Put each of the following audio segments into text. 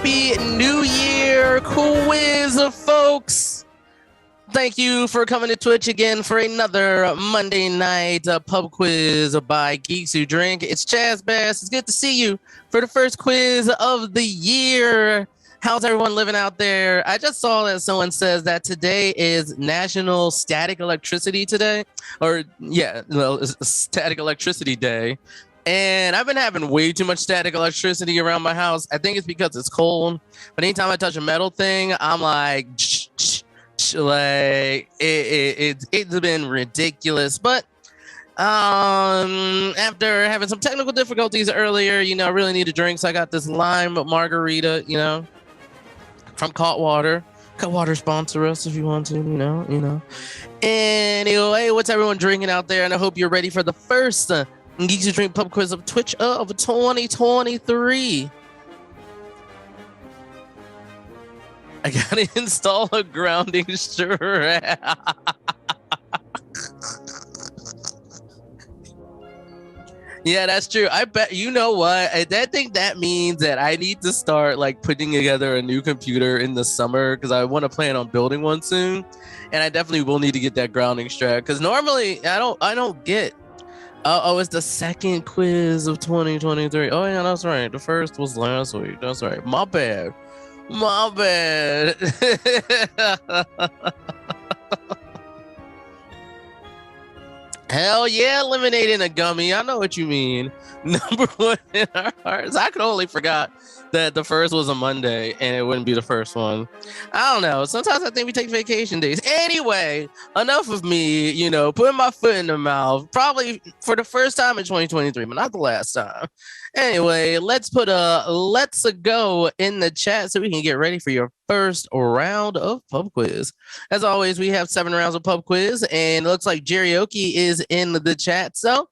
Happy New Year, quiz folks. Thank you for coming to Twitch again for another Monday night pub quiz by Geeks Who Drink. It's Chaz Bass. It's good to see you for the first quiz of the year. How's everyone living out there? I just saw that someone says that today is National Static Electricity Today. It's Static Electricity Day. And I've been having way too much static electricity around my house. I think it's because it's cold. But anytime I touch a metal thing, I'm like, it's been ridiculous. But after having some technical difficulties earlier, I really need a drink. So I got this lime margarita, from Cutwater. Cutwater sponsor us if you want to, Anyway, what's everyone drinking out there? And I hope you're ready for the first Geeks Who Drink pub quiz of Twitch of 2023. I gotta install a grounding strap. Yeah, that's true. I bet, you know what? I think that means that I need to start putting together a new computer in the summer because I want to plan on building one soon. And I definitely will need to get that grounding strap because normally I don't get. Oh, it's the second quiz of 2023. Oh, yeah, that's right. The first was last week. That's right. My bad. Hell yeah, eliminating a gummy. I know what you mean. Number one in our hearts. I could only forgot that the first was a Monday and it wouldn't be the first one. I don't know. Sometimes I think we take vacation days. Anyway, enough of me, putting my foot in the mouth. Probably for the first time in 2023, but not the last time. Anyway, let's put a let's go in the chat so we can get ready for your first round of pub quiz. As always, we have 7 rounds of pub quiz, and it looks like Jerioki is in the chat. So,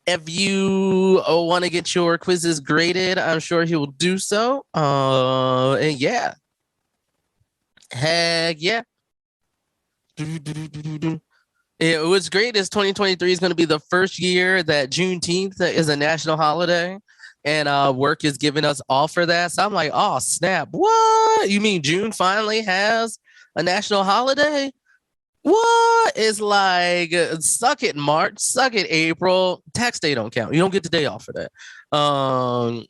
if you want to get your quizzes graded, I'm sure he will do so. And yeah. Heck yeah. What's great is 2023 is going to be the first year that Juneteenth is a national holiday, and work is giving us off for that. So I'm like, oh, snap. What? You mean June finally has a national holiday? What? It's like, suck it March, suck it April. Tax day don't count. You don't get the day off for that.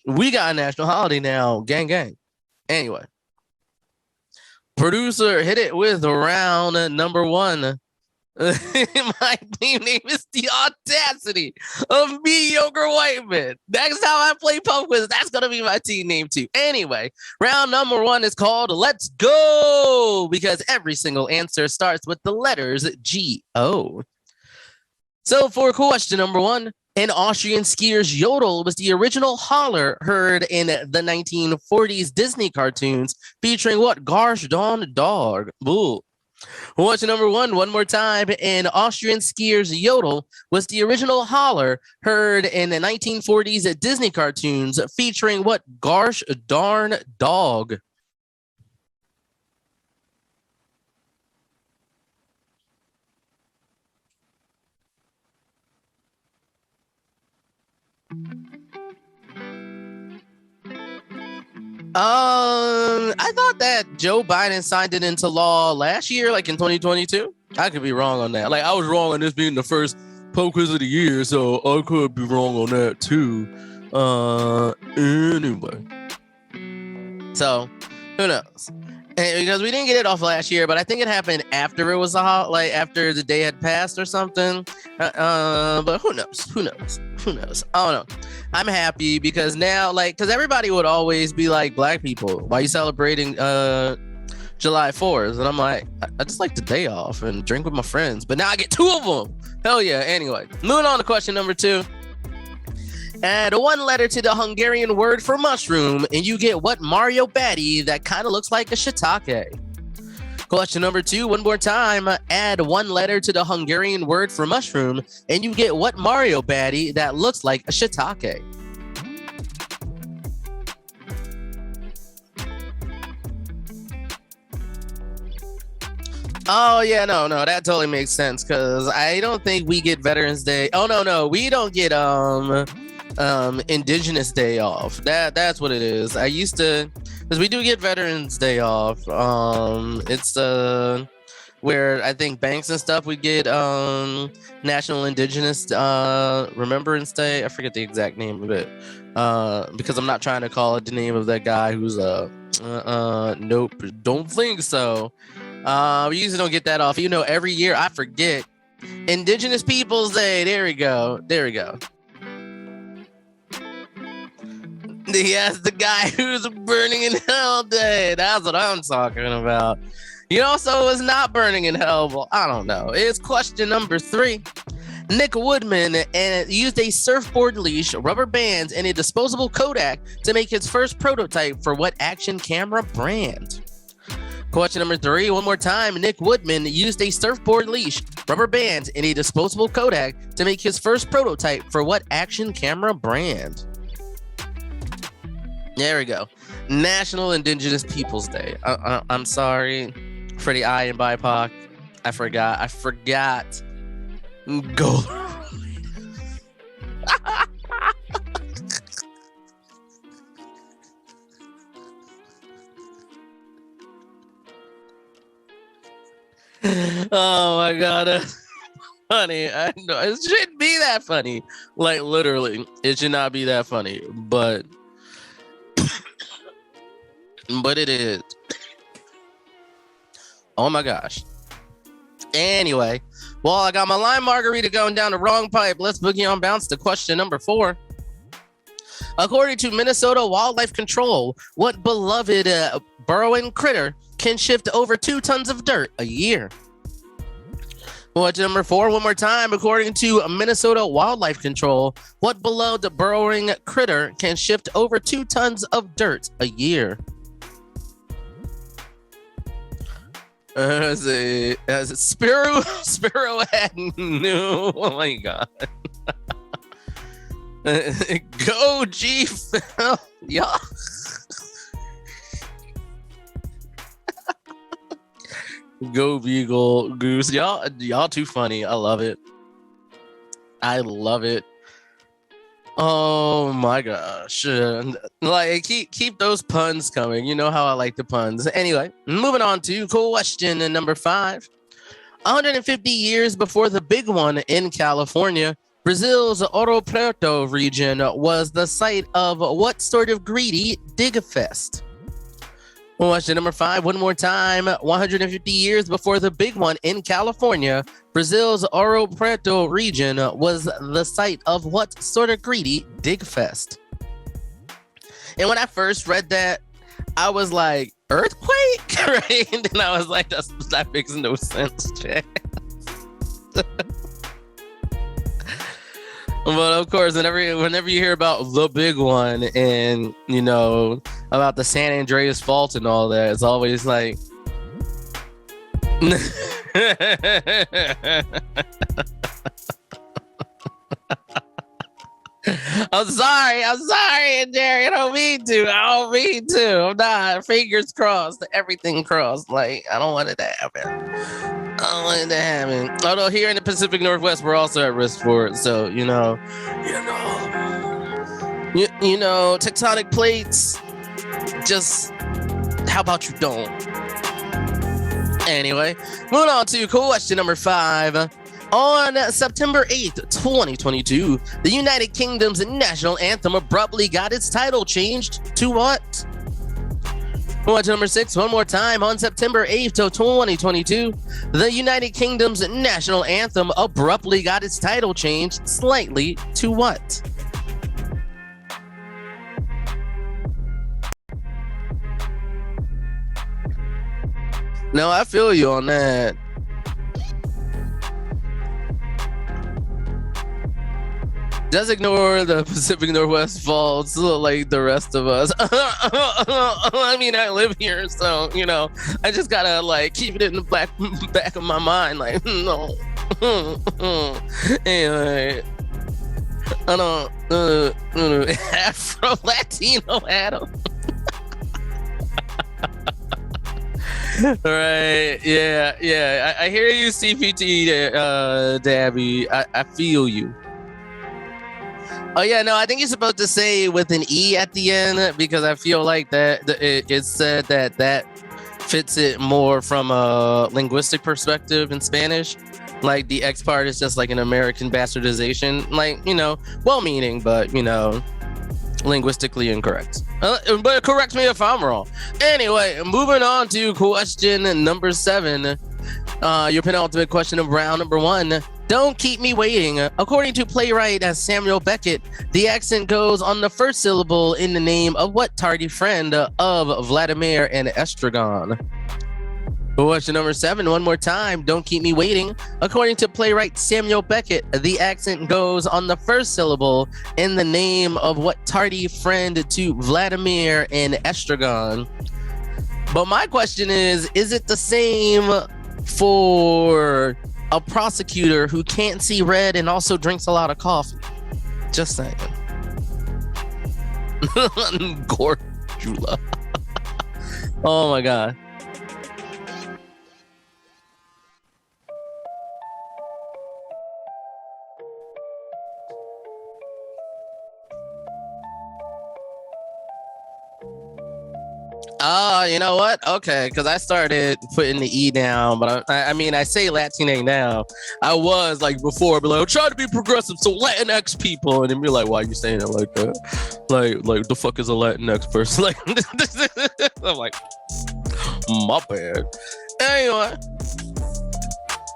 We got a national holiday now. Gang, gang. Anyway. Producer, hit it with round number 1. My team name is The Audacity of Mediocre White Men. That's how I play pub quiz. That's gonna be my team name too. Anyway, round number 1 is called Let's Go, because every single answer starts with the letters G-O. So for question number 1, an Austrian skier's yodel was the original holler heard in the 1940s Disney cartoons featuring what gosh darn dog? Boo. Question number 1, one more time. An Austrian skier's yodel was the original holler heard in the 1940s Disney cartoons featuring what gosh darn dog? I thought that Joe Biden signed it into law last year, in 2022. I could be wrong on that. I was wrong on this being the first pub quiz of the year, so I could be wrong on that too. Anyway. So, who knows? Because we didn't get it off last year, but I think it happened after it was after the day had passed or something. But who knows? I don't know. I'm happy because now, because everybody would always be like, black people, why are you celebrating July 4th? And I'm like, I just like the day off and drink with my friends. But now I get 2 of them. Hell yeah. Anyway, moving on to question number 2. Add 1 letter to the Hungarian word for mushroom, and you get what Mario baddie that kind of looks like a shiitake? Question number 2, one more time. Add 1 letter to the Hungarian word for mushroom, and you get what Mario baddie that looks like a shiitake? Oh, yeah, no, that totally makes sense, because I don't think we get Veterans Day. Oh, no, we don't get Indigenous Day off. That's what it is. I used to, because we do get Veterans Day off. It's where I think banks and stuff we get National Indigenous Remembrance Day. I forget the exact name of it because I'm not trying to call it the name of that guy who's nope, don't think so. We usually don't get that off. You know, every year I forget Indigenous Peoples Day. There we go. Yes, the guy who's burning in hell day. That's what I'm talking about. You know, so it's not burning in hell. Well, I don't know. It's question number 3. Nick Woodman used a surfboard leash, rubber bands, and a disposable Kodak to make his first prototype for what action camera brand? Question number 3, one more time. Nick Woodman used a surfboard leash, rubber bands, and a disposable Kodak to make his first prototype for what action camera brand? There we go. National Indigenous Peoples Day. I'm sorry for the I and BIPOC. I forgot. Go. Oh my god, that's funny. I know it shouldn't be that funny. Like literally, it should not be that funny. But it is. Oh my gosh. Anyway, well, I got my lime margarita going down the wrong pipe. Let's boogie on bounce to question number 4. According to Minnesota Wildlife Control, what beloved burrowing critter can shift over 2 tons of dirt a year? Question number 4, one more time. According to Minnesota Wildlife Control, what beloved burrowing critter can shift over 2 tons of dirt a year? As a Sparrow had no. Oh my god. Go G Phil. Yeah. Go Beagle Goose. Y'all too funny. I love it. Oh my gosh. Like keep those puns coming. You know how I like the puns. Anyway, moving on to question number 5. 150 years before the big one in California, Brazil's Ouro Preto region was the site of what sort of greedy dig fest? Question number 5, one more time. 150 years before the big one in California, Brazil's Ouro Preto region was the site of what sort of greedy dig fest? And when I first read that, I was like, earthquake? Right? And then I was like, that makes no sense, Chaz. But of course, whenever you hear about the big one and, you know, about the San Andreas Fault and all that, it's always like... I'm sorry, Jerry. I don't mean to. I'm not. Fingers crossed. Everything crossed. Like, I don't want it to happen. Although here in the Pacific Northwest, we're also at risk for it. So, you know, tectonic plates. Just, how about you don't? Anyway, moving on to question number 5. On September 8th, 2022, the United Kingdom's national anthem abruptly got its title changed to what? Question number 6, one more time. On September 8th of 2022, the United Kingdom's national anthem abruptly got its title changed slightly to what? No, I feel you on that. Just ignore the Pacific Northwest faults like the rest of us. I mean, I live here, so, you know, I just gotta, like, keep it in the back of my mind. Like, no. Anyway. I don't... Afro-Latino Adam. Right. Yeah. I hear you, CPT, Dabby. I feel you. Oh yeah, no, I think you're supposed to say with an E at the end because I feel like that it said that fits it more from a linguistic perspective in Spanish. Like the X part is just like an American bastardization, like, well-meaning, but linguistically incorrect. But correct me if I'm wrong. Anyway, moving on to question number 7. Your penultimate question of round number 1. Don't keep me waiting. According to playwright Samuel Beckett, the accent goes on the first syllable in the name of what tardy friend of Vladimir and Estragon? Question number 7, one more time. Don't keep me waiting. According to playwright Samuel Beckett, the accent goes on the first syllable in the name of what tardy friend to Vladimir and Estragon? But my question is it the same for a prosecutor who can't see red and also drinks a lot of coffee? Just saying. Gorjula. Oh my god. You know what? Okay, because I started putting the E down, but I say Latine now. I was like before, but like, I'm trying to be progressive, so Latinx people, and then be like, why are you saying it like that? Like the fuck is a Latinx person? Like, I'm like, my bad. Anyway,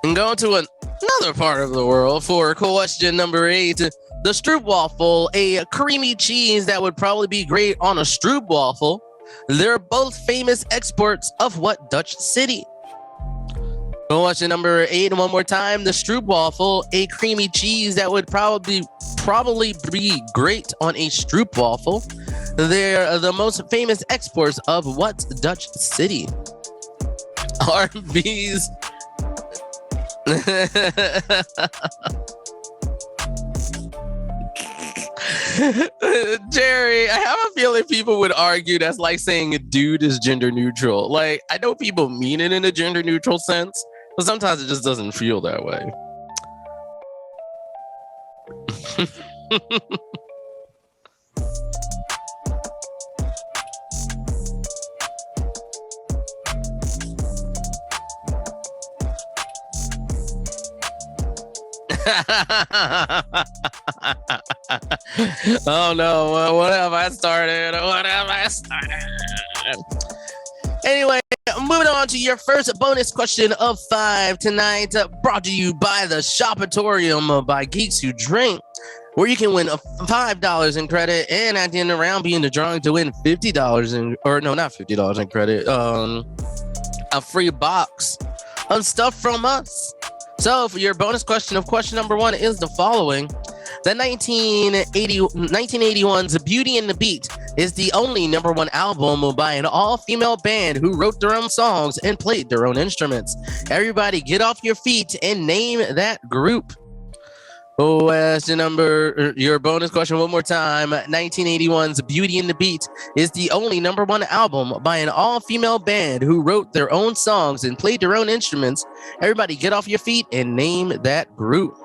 and going to another part of the world for question number 8. The stroopwafel, a creamy cheese that would probably be great on a stroopwafel. They're both famous exports of what Dutch city? Question number 8 one more time. The stroopwafel, a creamy cheese that would probably be great on a stroopwafel. They're the most famous exports of what Dutch city? Arby's. Jerry, I have a feeling people would argue that's like saying a dude is gender neutral. Like, I know people mean it in a gender neutral sense, but sometimes it just doesn't feel that way. Oh no, what have I started? Anyway, moving on to your first bonus question of 5 tonight, brought to you by the Shopatorium by Geeks Who Drink, where you can win $5 in credit, and at the end of the round be in the drawing to win $50 in, or no, not $50 in credit, a free box of stuff from us. So for your bonus question of question number 1 is the following. The 1981's Beauty and the Beat is the only number 1 album by an all-female band who wrote their own songs and played their own instruments. Everybody get off your feet and name that group. Your bonus question one more time. 1981's Beauty and the Beat is the only number 1 album by an all-female band who wrote their own songs and played their own instruments. Everybody get off your feet and name that group.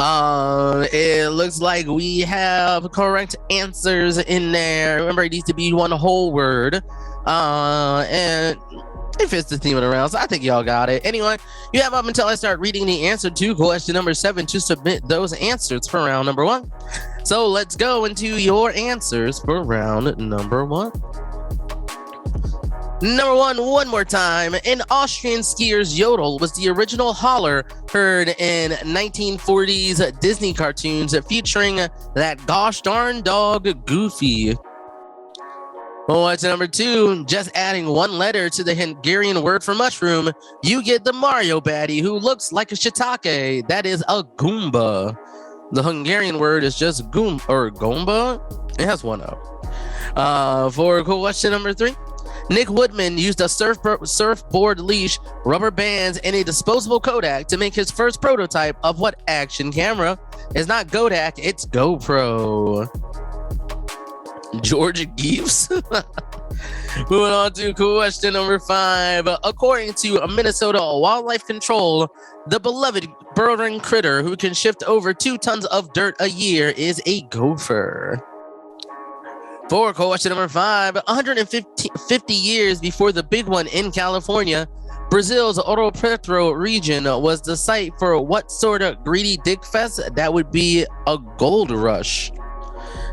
It looks like we have correct answers in there. Remember, it needs to be one whole word. And it fits the theme of the round, so I think y'all got it. Anyway, you have up until I start reading the answer to question number 7 to submit those answers for round number 1. So let's go into your answers for round number 1. Number 1, one more time. An Austrian skier's yodel was the original holler heard in 1940s Disney cartoons featuring that gosh darn dog Goofy. What's number 2? Just adding one letter to the Hungarian word for mushroom, you get the Mario baddie who looks like a shiitake. That is a Goomba. The Hungarian word is just Goomba. It has one O. For question number 3. Nick Woodman used a surfboard leash, rubber bands, and a disposable Kodak to make his first prototype of what action camera? It's not Kodak, it's GoPro. Georgia Geeks. Moving on to question number 5. According to Minnesota Wildlife Control, the beloved burrowing critter who can shift over 2 tons of dirt a year is a gopher. For question number 5, 150 years before the big one in California, Brazil's Ouro Preto region was the site for what sort of greedy dick fest? That would be a gold rush.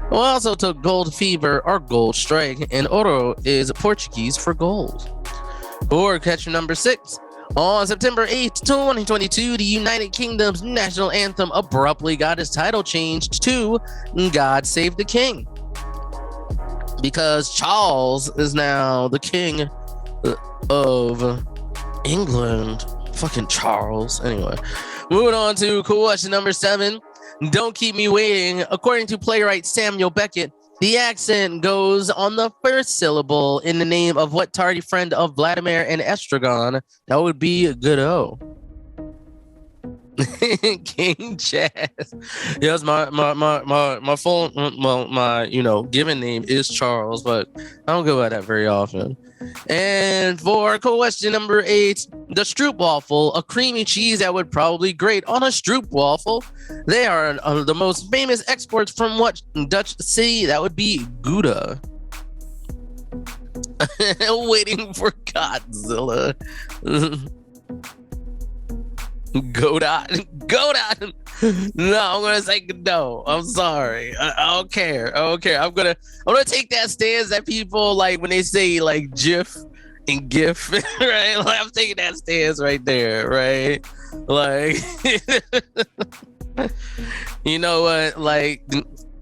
We also took gold fever or gold strike, and ouro is Portuguese for gold. For question number 6, on September 8th, 2022, the United Kingdom's national anthem abruptly got its title changed to God Save the King, because Charles is now the king of England. Fucking Charles. Anyway, moving on to question number 7. Don't keep me waiting. According to playwright Samuel Beckett, the accent goes on the first syllable in the name of what tardy friend of Vladimir and Estragon? That would be Godot. King Chaz. Yes, my full, well, my given name is Charles, but I don't go by that very often. And for question number 8, the stroopwafel, a creamy cheese that would probably grate on a stroopwafel. They are the most famous exports from what Dutch city? That would be Gouda. Waiting for Godzilla. Godot. No, I'm gonna say no. I'm sorry. I don't care. I'm gonna take that stance that people like when they say like GIF and GIF, right? Like, I'm taking that stance right there, right? Like, you know what? Like,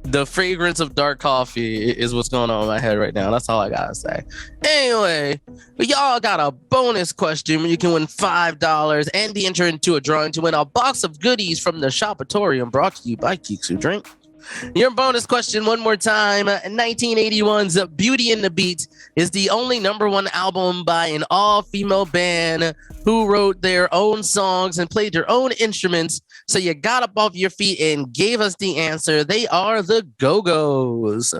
the fragrance of dark coffee is what's going on in my head right now. That's all I gotta say. Anyway, y'all got a bonus question where you can win $5 and be entered into a drawing to win a box of goodies from the Shopatorium, brought to you by Geeks Who Drink. Your bonus question one more time. 1981's Beauty and the Beat is the only #1 album by an all-female band who wrote their own songs and played their own instruments. So you got up off your feet and gave us the answer. They are the Go-Go's.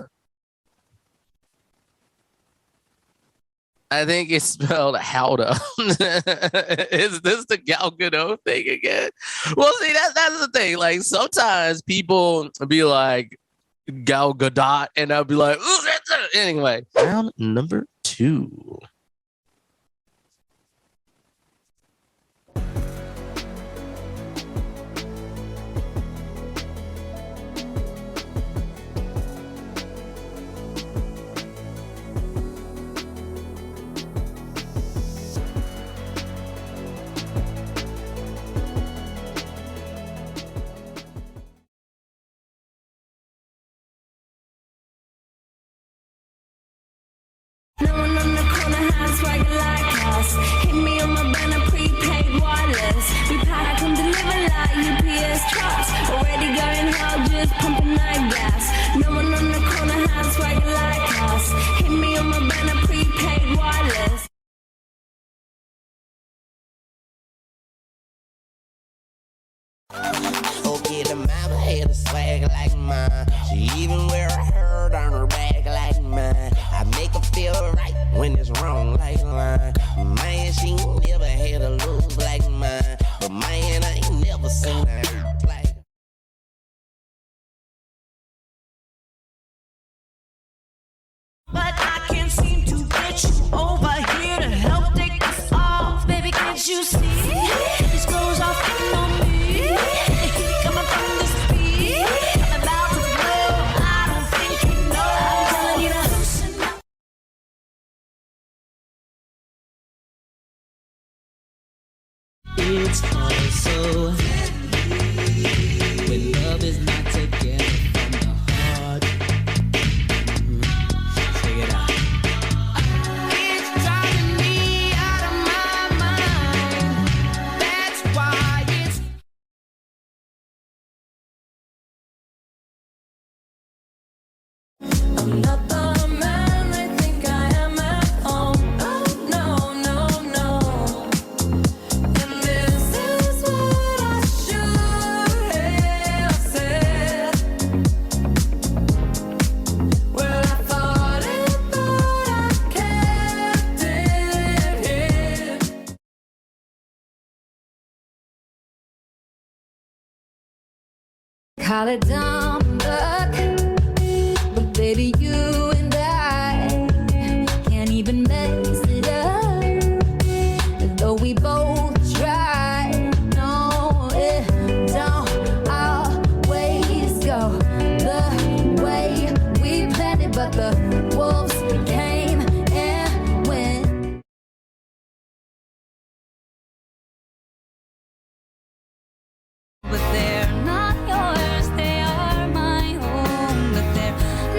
I think it's spelled Howda. Is this the Gal Gadot thing again? Well, see, that's the thing. Like, sometimes people be like Gal Gadot, and I'll be like, ooh, that's it. Anyway, round number 2. No one on the corner has swagger like us. Hit me on my banner, prepaid wireless. We pack, come deliver like UPS trucks. Already going hard, just pumping that gas. No one on the corner has swagger like us. Hit me on my banner, prepaid wireless. Okay, the mama had a swag like mine. She even wear a herd on her back like mine. I make her feel right when it's wrong like mine. Man, she never had a lose like mine. But man, I ain't never seen her like. But I can't seem to get you over here to help take this off. Baby, can't you see? This goes off on me. Coming from the speed. I'm about to blow. I don't think you know. I'm telling you to loosen up. It's also when love is not together from the heart. Check it out. It's driving me out of my mind. That's why it's. I'm not the man they think I am at home. Oh, no, no, no. And this is what I Call it dumb luck, but baby, you and I can't even mess it up. Though we both try, no, it don't always go the way we planned it, but the wolves came and went. But they're not yours, they are my own. But they're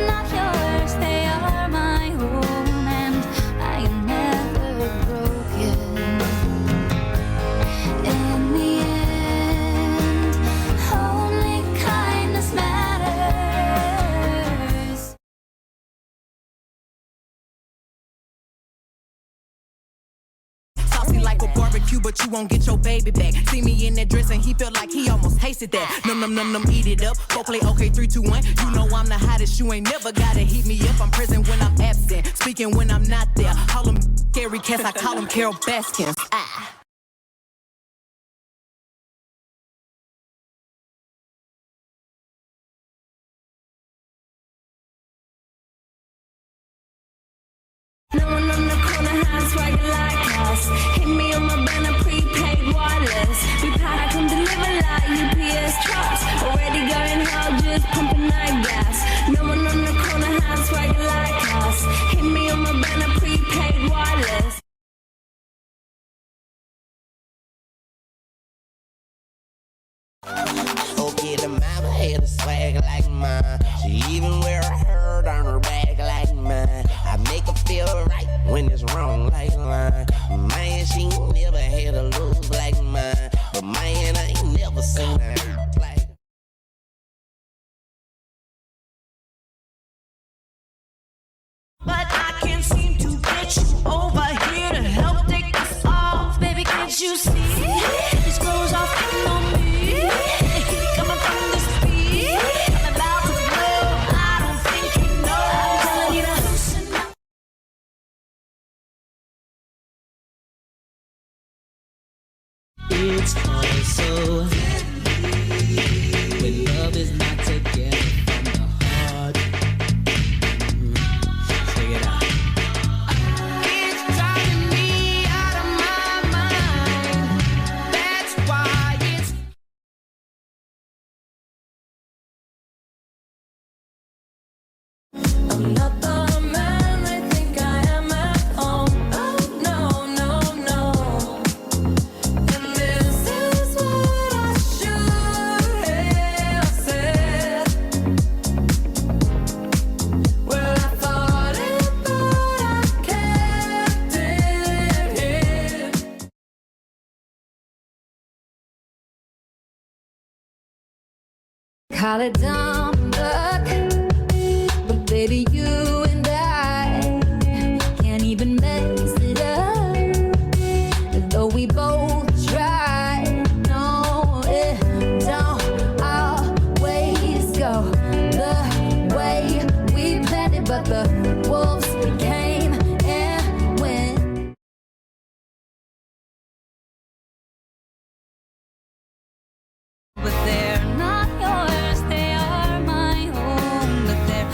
not yours, they are my own. And I am never broken. In the end, only kindness matters. Saucy like a barbecue, but you won't get your baby back. See me in that dress and he felt like he almost tasted that. Num num num num, eat it up. Go play okay, 3, 2, 1. You know I'm the hottest, you ain't never gotta heat me up. I'm present when I'm absent, speaking when I'm not there. Call them scary cats, I call them Carol Baskins. Ah. No one on the corner has swagger like us. Hit me on my banner, prepaid wireless. We pack and deliver like UPS trucks. Already going hard, just pumping night gas. No one on the corner has swagger like us. Hit me on my banner, prepaid wireless. Okay, the mama had a swag like mine. She even wear a hurt on her back like mine. I make her feel right when it's wrong like mine. Man, she never had a lose like mine. But man, I ain't never seen her hurt like. But I can't seem to get you over here to help take this off. Baby, can't you see? These clothes are coming on me. The heat coming from the speed. I'm about to blow. I don't think you know. I'm telling you to loosen up. It's also when love is not together from the heart. Check it out. It's driving me out of my mind. That's why it's. I'm not the man they think I am at home. Oh, no, no, no. And this is what I should have said. Well, I thought it, but I kept it here. Call it dumb luck, but baby, you and I can't even mess it up. Though we both try, no, it don't always go the way we planned it, but the wolves came and went. But they're not yours, they are my own. But they're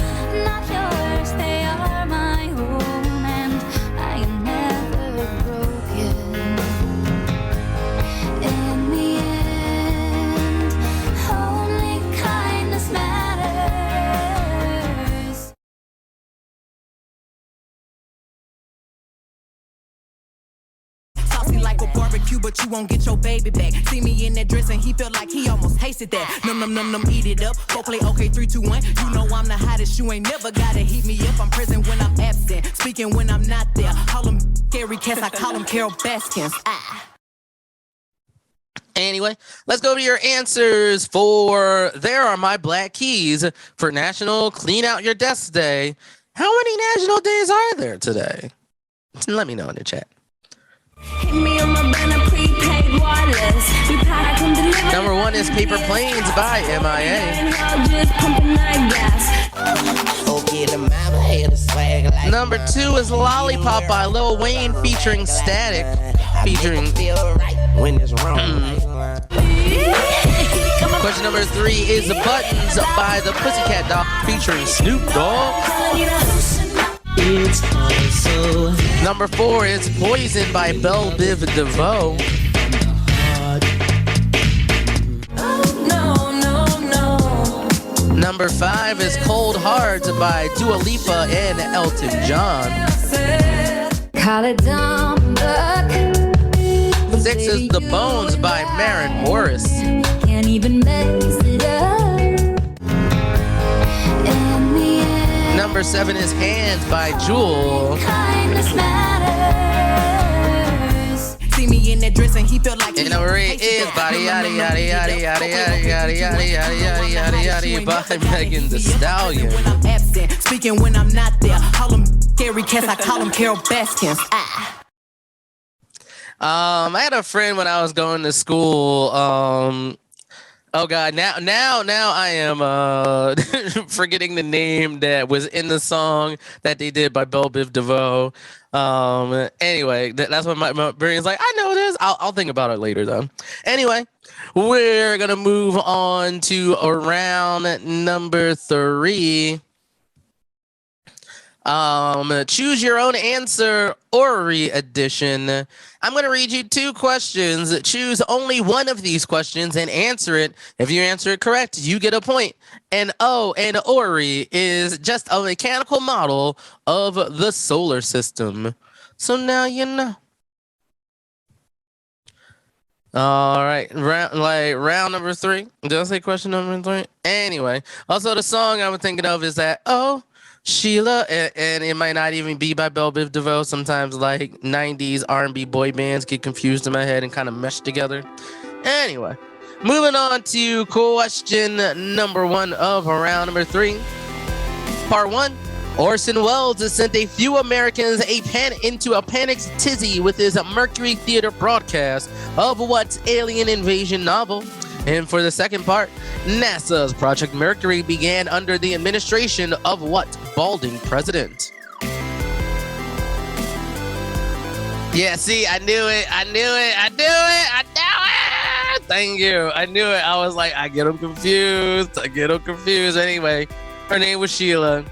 not yours, they are my own. And I am never broken. In the end, only kindness matters. Saucy like a barbecue, but you won't get your baby back. See me in that dress and he felt like he almost tasted that. Num num num num, eat it up. Go play okay, 3, 2, 1. You know I'm the hottest, you ain't never gotta heat me up. I'm present when I'm absent, speaking when I'm not there. Call them scary cats, I call them Carol Baskins. Ah. Anyway, let's go to your answers for There Are My Black Keys for National Clean Out Your Desk Day. How many national days are there today? Let me know in the chat. Hit me on my banner, prepaid wireless. We pack and deliver. Number 1 is Paper Planes by MIA. Just pumping night gas. Okay, the mama had a swag like Number 2 is Lollipop by Lil Wayne featuring Static. I make her Featuring feel right when it's wrong like mine. Come Question number 3 is Buttons by the Pussycat Dolls featuring Snoop Dogg. It's also Number 4 is Poison by Belle Biv DeVoe. Number 5 is Cold Hearts by Dua Lipa and Elton John. Call it dumb luck. 6 is The Bones by Maren Morris. Can't even mess it up. In the end, Number 7 is Hands by Jewel. kindness matters. See me in that dress and he felt like And number 8 is Body Yaddy Yaddy Yaddy Yaddy Yaddy Yaddy Yaddy Yaddy Yaddy Yaddy Yaddy by Megan Thee Stallion. When I'm absent, speaking when I'm not there. Call them scary cats, I call them Carol Baskins. I had a friend when I was going to school. Oh God, now I am forgetting the name that was in the song that they did by Belle Biv DeVoe. Anyway, that's what my brain's like. I know this. I'll think about it later though. Anyway, we're gonna move on to round number 3. Choose your own answer, Ori edition. I'm going to read you 2 questions. Choose only one of these questions and answer it. If you answer it correct, you get a point. And Ori is just a mechanical model of the solar system. So now you know. All right, round number 3. Did I say question number 3? Anyway, also the song I was thinking of is that Sheila, and it might not even be by Belle Biv DeVoe. Sometimes like 90s R&B boy bands get confused in my head and kind of mesh together. Anyway, moving on to question number 1 of round number 3. Part 1. Orson Welles has sent a few Americans into a panicked tizzy with his Mercury Theater broadcast of what alien invasion novel? And for the second part, NASA's Project Mercury began under the administration of what balding president? Yeah, see, I knew it. Thank you. I knew it. I was like, I get them confused. Anyway, her name was Sheila.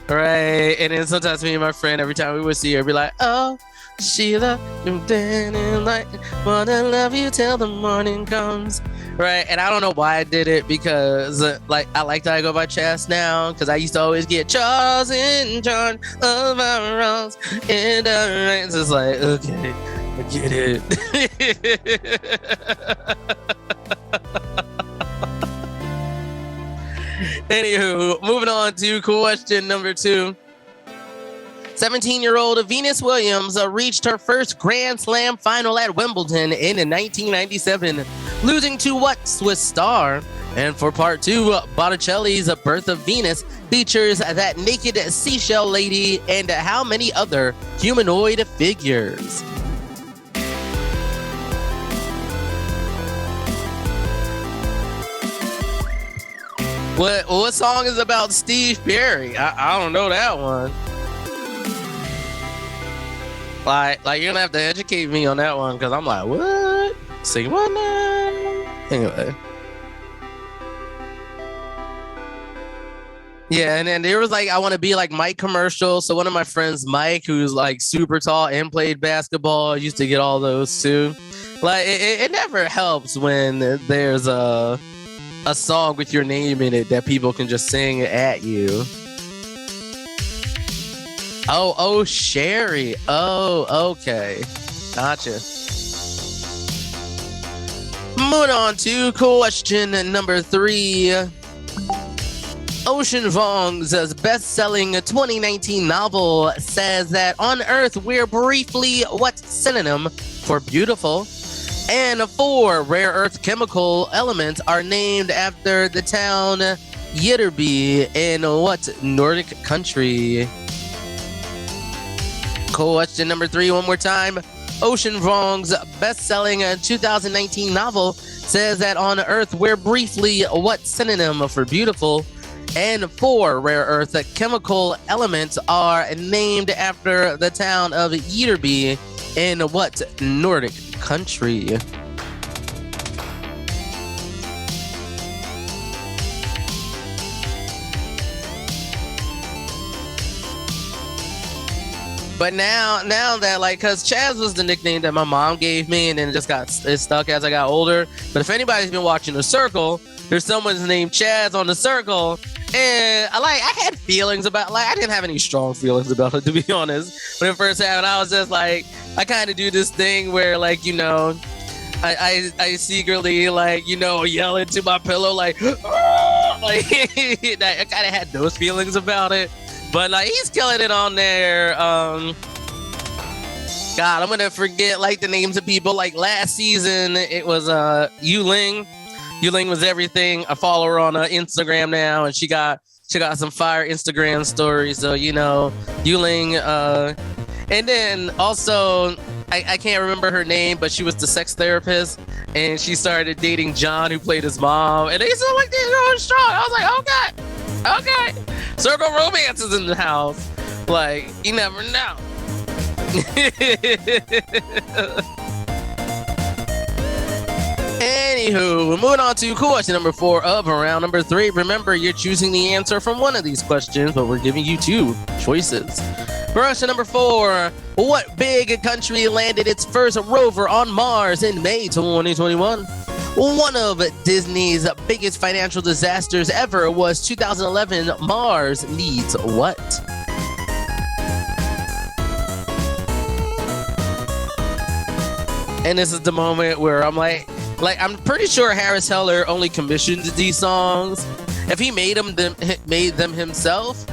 Right. And then sometimes me and my friend, every time we would see her, be like, oh, Sheila, you're dead and like, wanna love you till the morning comes. Right. And I don't know why I did it because like I like that I go by Chaz now because I used to always get Charles in charge of our wrongs. And it's just like, okay, I get it. Anywho, moving on to question number 2. 17-year-old Venus Williams reached her first Grand Slam final at Wimbledon in 1997, losing to what Swiss star? And for part 2, Botticelli's Birth of Venus features that naked seashell lady and how many other humanoid figures? What song is about Steve Perry? I don't know that one. Like you're gonna have to educate me on that one because I'm like, what? Sing what now? Anyway. Yeah, and then there was like I want to be like Mike commercial. So one of my friends, Mike, who's like super tall and played basketball, used to get all those too. Like it never helps when there's a song with your name in it that people can just sing at you. Oh, Sherry. Oh, okay. Gotcha. Moving on to question number 3. Ocean Vuong's best-selling 2019 novel says that on Earth we're briefly what synonym for beautiful? And 4 rare earth chemical elements are named after the town Ytterby in what Nordic country? Question number 3 one more time. Ocean Vuong's best-selling 2019 novel says that on Earth we're briefly what synonym for beautiful? And 4 rare earth chemical elements are named after the town of Ytterby in what Nordic country? But now that like, cause Chaz was the nickname that my mom gave me, and then it stuck as I got older. But if anybody's been watching The Circle, there's someone's named Chaz on The Circle, and I had feelings about, like, I didn't have any strong feelings about it, to be honest. When it first happened, I was just like, I kind of do this thing where, like, you know, I secretly, like, you know, yell into my pillow like, like I kind of had those feelings about it. But like, he's killing it on there. God, I'm gonna forget like the names of people. Like last season, it was Yuling. Yuling was everything. I follow her on Instagram now, and she got some fire Instagram stories. So you know, Yuling. And then also, I can't remember her name, but she was the sex therapist, and she started dating John, who played his mom, and they sound like they're going strong. I was like, okay. Circle romance is in the house. Like, you never know. Anywho, we're moving on to question number 4 of round number 3. Remember, you're choosing the answer from one of these questions, but we're giving you 2 choices. Question number 4. What big country landed its first rover on Mars in May 2021? One of Disney's biggest financial disasters ever was 2011 Mars Needs What? And this is the moment where I'm like I'm pretty sure Harris Heller only commissioned these songs. If he made them himself,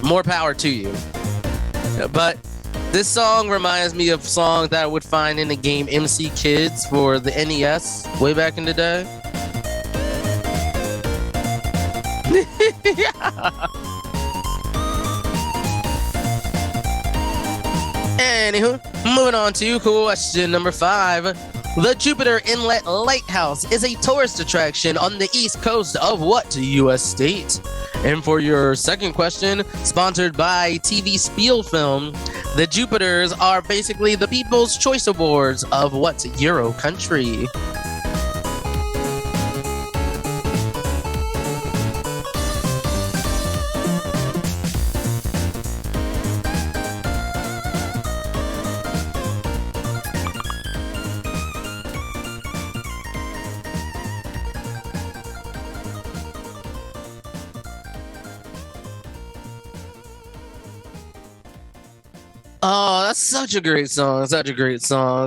more power to you. But this song reminds me of songs that I would find in the game MC Kids for the NES way back in the day. Anywho, moving on to question number 5. The Jupiter Inlet Lighthouse is a tourist attraction on the east coast of what U.S. state? And for your second question, sponsored by TV Spiel Film, the Jupiters are basically the People's Choice Awards of what Euro country? Oh, that's such a great song.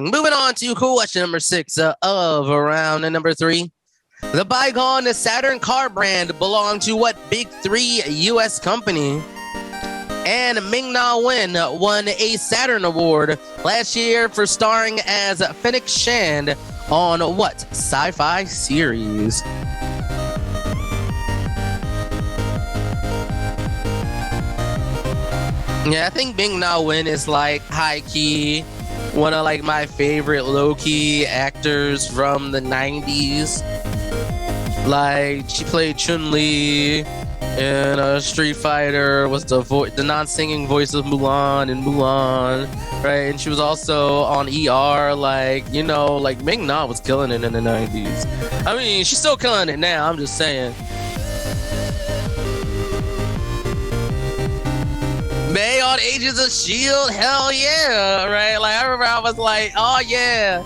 Moving on to question number 6 of round number 3. The bygone Saturn car brand belonged to what big 3 U.S. company? And Ming-Na Wen won a Saturn Award last year for starring as Phoenix Shand on what sci-fi series? Yeah, I think Ming-Na Wen is like high-key one of like my favorite low-key actors from the 90s. Like, she played Chun-Li in Street Fighter, was the non-singing voice of Mulan in Mulan, right? And she was also on ER, like, you know, like Ming-Na was killing it in the 90s. I mean, she's still killing it now, I'm just saying. May on Agents of S.H.I.E.L.D., hell yeah, right? Like, I remember I was like, oh yeah.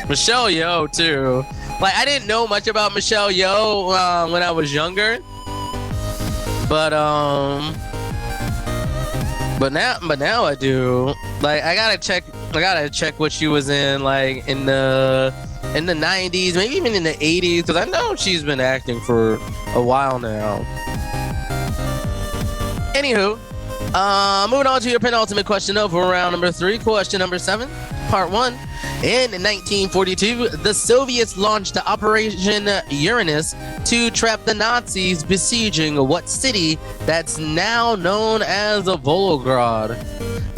Michelle Yeoh too. Like, I didn't know much about Michelle Yeoh when I was younger, but now I do. Like, I gotta check what she was in, like in the 90s, maybe even in the 80s, because I know she's been acting for a while now. Anywho, moving on to your penultimate question of round number 3, question number 7, part 1. In 1942, the Soviets launched Operation Uranus to trap the Nazis besieging what city that's now known as Volgograd?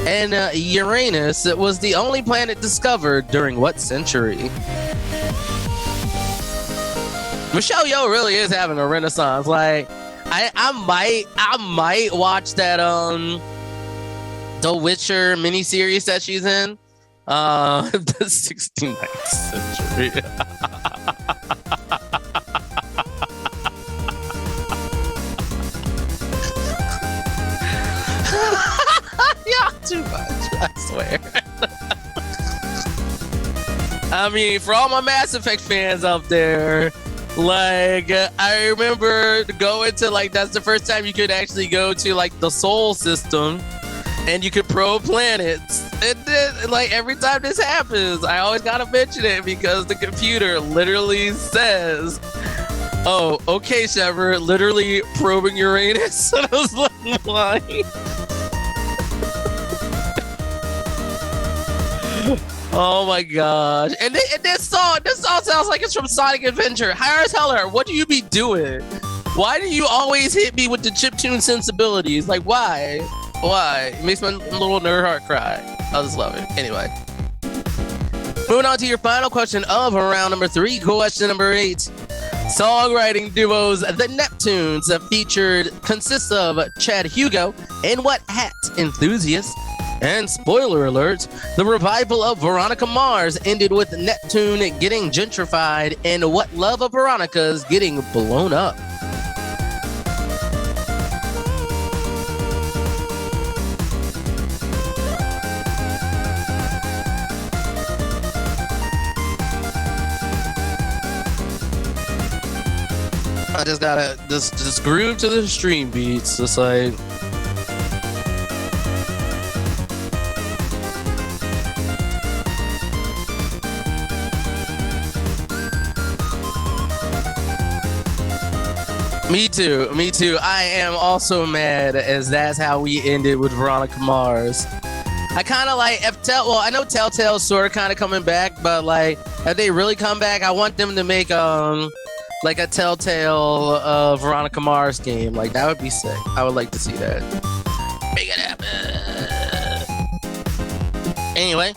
And Uranus was the only planet discovered during what century? Michelle Yeoh really is having a renaissance. Like, I might watch that The Witcher miniseries that she's in. The 69th century. I mean, for all my Mass Effect fans out there, like, I remember going to, like, that's the first time you could actually go to, like, the Sol system, and you could probe planets. And then, like, every time this happens, I always gotta mention it because the computer literally says, "Oh, okay, Shepard, literally probing Uranus." And I was like, why? Oh my gosh. And this song sounds like it's from Sonic Adventure. Harris Heller, what do you be doing? Why do you always hit me with the chiptune sensibilities? Like, why? Why? It makes my little nerd heart cry. I just love it. Anyway. Moving on to your final question of round number 3. Question number 8. Songwriting duos The Neptunes consists of Chad Hugo and What Hat Enthusiast. And spoiler alert, the revival of Veronica Mars ended with Neptune getting gentrified and What Love of Veronica's getting blown up. I just gotta just groove to the stream beats. Just like, Me too. I am also mad as that's how we ended with Veronica Mars. I kind of like, I know Telltale's sort of kind of coming back, but like, if they really come back, I want them to make like a Telltale Veronica Mars game. Like, that would be sick. I would like to see that. Make it happen. Anyway,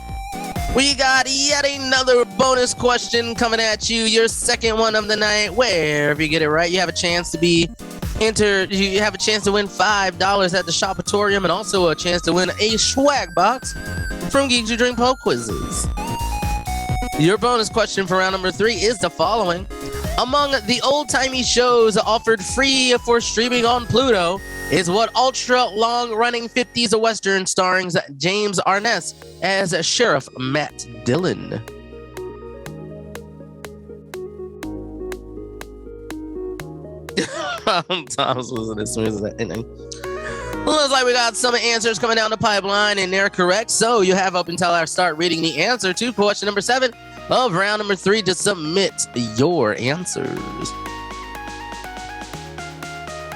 we got yet another bonus question coming at you. Your second one of the night, where if you get it right, you have a chance to be entered. You have a chance to win $5 at the Shopatorium and also a chance to win a swag box from Geeks Who Drink Pop Quizzes. Your bonus question for round number 3 is the following. Among the old-timey shows offered free for streaming on Pluto is what ultra long-running 50s Western starring James Arness as Sheriff Matt Dillon. Thomas was as soon as that ending. Looks like we got some answers coming down the pipeline, and they're correct. So you have up until I start reading the answer to question number 7 of round number 3 to submit your answers.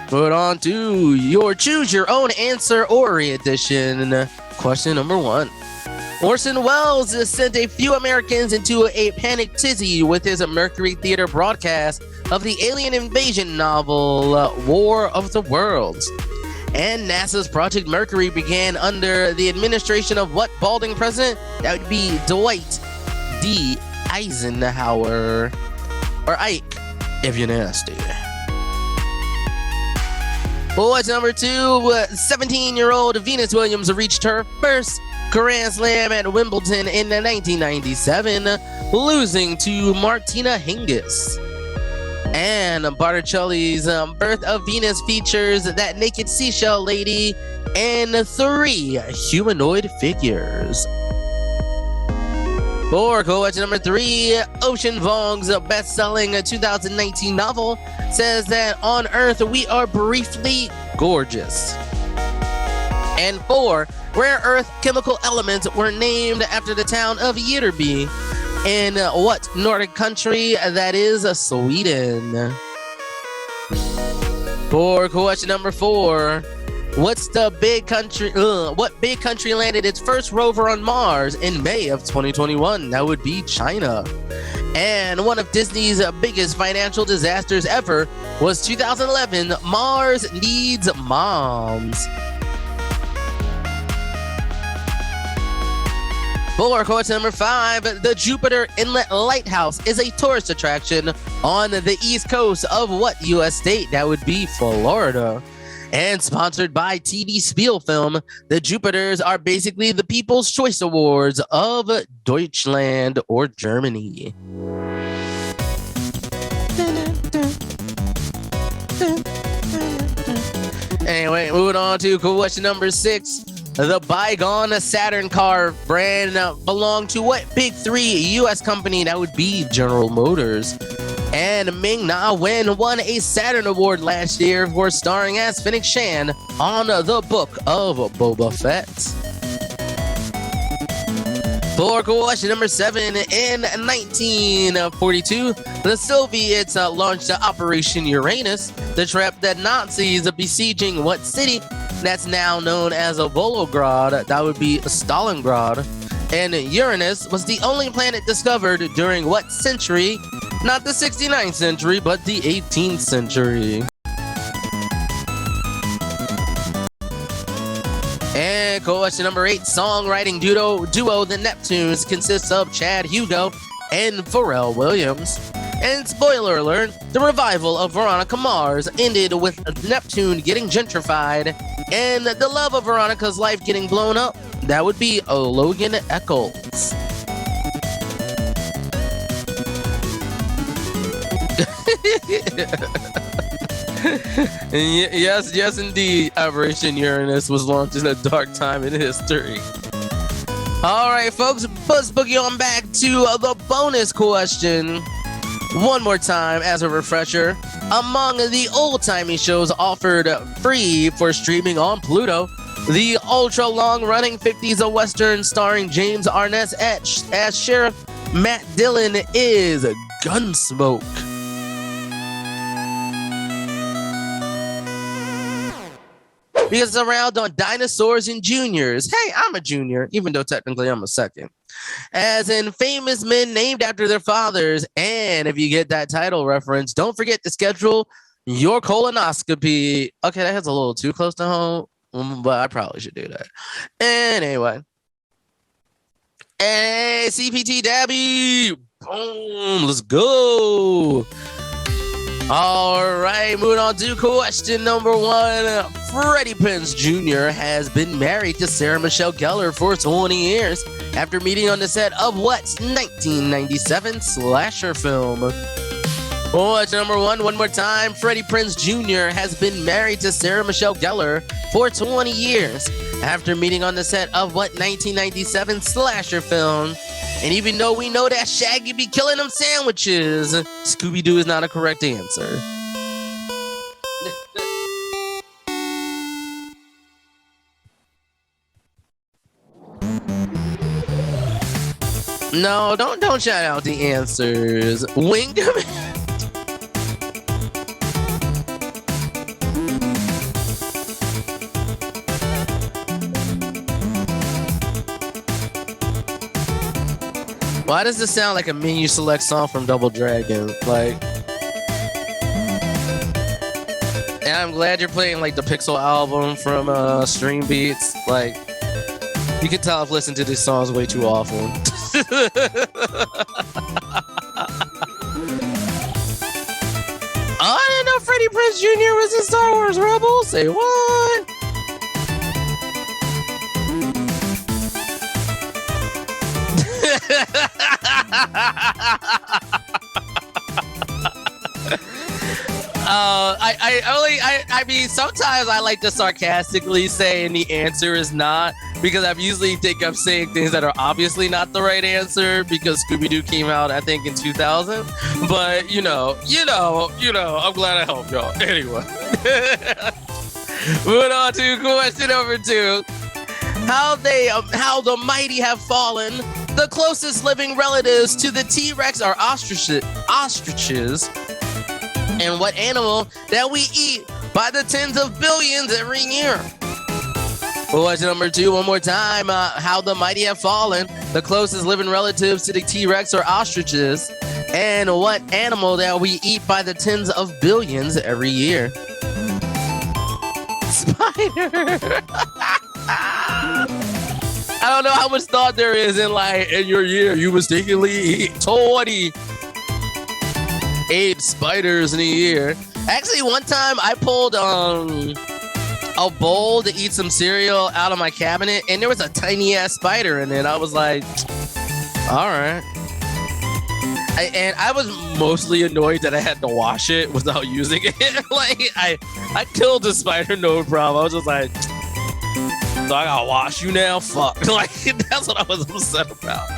Put on to your choose your own answer Ori edition. Question number 1. Orson Welles sent a few Americans into a panic tizzy with his Mercury Theater broadcast of the alien invasion novel War of the Worlds. And NASA's Project Mercury began under the administration of what balding president? That would be Dwight D. Eisenhower. Or Ike, if you're nasty. What's number 2? 17-year-old Venus Williams reached her first Grand Slam at Wimbledon in 1997, losing to Martina Hingis. And Botticelli's Birth of Venus features that naked seashell lady and 3 humanoid figures. For question number 3, Ocean Vuong's best-selling 2019 novel says that on Earth we are briefly gorgeous. And 4, rare earth chemical elements were named after the town of Jitterby in what Nordic country? That is Sweden. For question number 4, what big country landed its first rover on Mars in May of 2021? That would be China. And one of Disney's biggest financial disasters ever was 2011, Mars Needs Moms. For question number 5, the Jupiter Inlet Lighthouse is a tourist attraction on the east coast of what U.S. state? That would be Florida. And sponsored by TV Spielfilm, the Jupiters are basically the People's Choice Awards of Deutschland or Germany. Anyway, moving on to question number 6. The bygone Saturn car brand belonged to what big three U.S. company? That would be General Motors. And Ming-Na Wen won a Saturn Award last year for starring as Fennec Shan on the Book of Boba Fett. For question number 7, in 1942, the Soviets launched Operation Uranus to trap the Nazis besieging what city? That's now known as Volgograd. That would be Stalingrad. And Uranus was the only planet discovered during what century? Not the 69th century, but the 18th century. And question number 8, songwriting duo The Neptunes consists of Chad Hugo and Pharrell Williams. And spoiler alert, the revival of Veronica Mars ended with Neptune getting gentrified and the love of Veronica's life getting blown up. That would be Logan Eccles. Yes, indeed. Operation Uranus was launched in a dark time in history. All right, folks, let's boogie on back to the bonus question. One more time as a refresher. Among the old-timey shows offered free for streaming on Pluto, the ultra-long-running 50s Western starring James Arness as Sheriff Matt Dillon is Gunsmoke. Because it's around on dinosaurs and juniors. Hey, I'm a junior, even though technically I'm a second. As in famous men named after their fathers. And if you get that title reference, don't forget to schedule your colonoscopy. Okay, that hits a little too close to home, but I probably should do that. Anyway. Hey, CPT Dabby. Boom, let's go. All right, moving on to question number 1. Freddie Prinze Jr. has been married to Sarah Michelle Gellar for 20 years after meeting on the set of what 1997 slasher film? Question number 1, one more time. Freddie Prinze Jr. has been married to Sarah Michelle Gellar for 20 years after meeting on the set of what 1997 slasher film? And even though we know that Shaggy be killing them sandwiches, Scooby-Doo is not a correct answer. No, don't shout out the answers. Wing Command. Why does this sound like a menu select song from Double Dragon? Like, and I'm glad you're playing like the Pixel album from Stream Beats. Like, you can tell I've listened to these songs way too often. Oh, I didn't know Freddie Prinze Jr. was in Star Wars Rebels. Say what? I mean, sometimes I like to sarcastically say, and the answer is not, because I usually think I'm saying things that are obviously not the right answer because Scooby-Doo came out, I think, in 2000. But you know, I'm glad I helped y'all. Anyway, moving on to question number 2. How the mighty have fallen. The closest living relatives to the T-Rex are ostriches. And what animal that we eat by the tens of billions every year? Question number 2, one more time. How the mighty have fallen. The closest living relatives to the T-Rex are ostriches. And what animal that we eat by the tens of billions every year? Spider. I don't know how much thought there is in your year. You mistakenly eat 28 spiders in a year. Actually, one time I pulled a bowl to eat some cereal out of my cabinet, and there was a tiny ass spider in it. I was like, all right. And I was mostly annoyed that I had to wash it without using it. Like I killed the spider, no problem. I was just like, So I gotta wash you now? Fuck. Like, that's what I was upset about.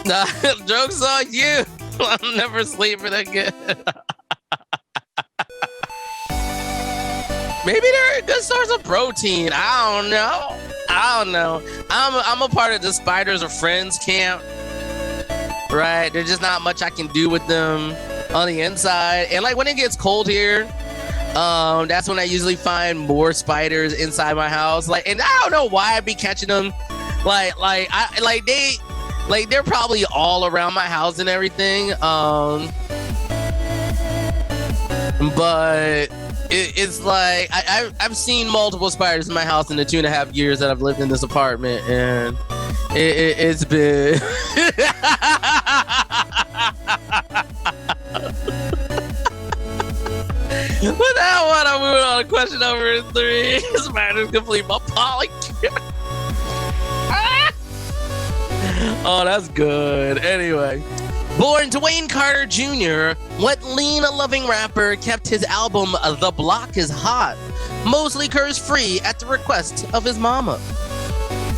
Nah, joke's on you. I'm never sleeping again. Maybe they're a good source of protein. I don't know. I'm a part of the Spiders Are Friends camp. Right? There's just not much I can do with them on the inside. And like when it gets cold here, that's when I usually find more spiders inside my house. Like, and I don't know why I be catching them. They're probably all around my house and everything. But it's like I've seen multiple spiders in my house in the 2.5 years that I've lived in this apartment, and it's been. With that one, I'm moving on to question number 3. Spiders complete my polycule. Oh, that's good. Anyway, born Dwayne Carter Jr., what lean-loving rapper kept his album The Block Is Hot mostly curse-free at the request of his mama?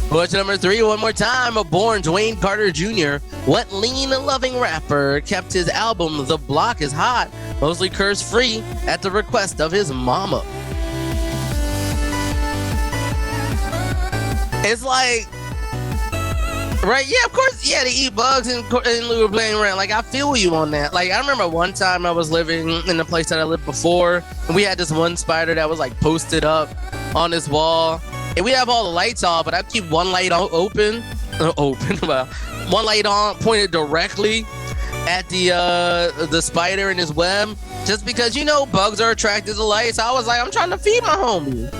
Question number 3, one more time. Born Dwayne Carter Jr., what lean-loving rapper kept his album The Block Is Hot mostly curse-free at the request of his mama? It's like, right? Yeah, of course. Yeah, they eat bugs and we were playing around. Like, I feel you on that. Like, I remember one time I was living in the place that I lived before, and we had this one spider that was like posted up on this wall, and we have all the lights off, but I keep one light open, one light on, pointed directly at the spider in his web, just because, you know, bugs are attracted to lights. I was like, I'm trying to feed my homie.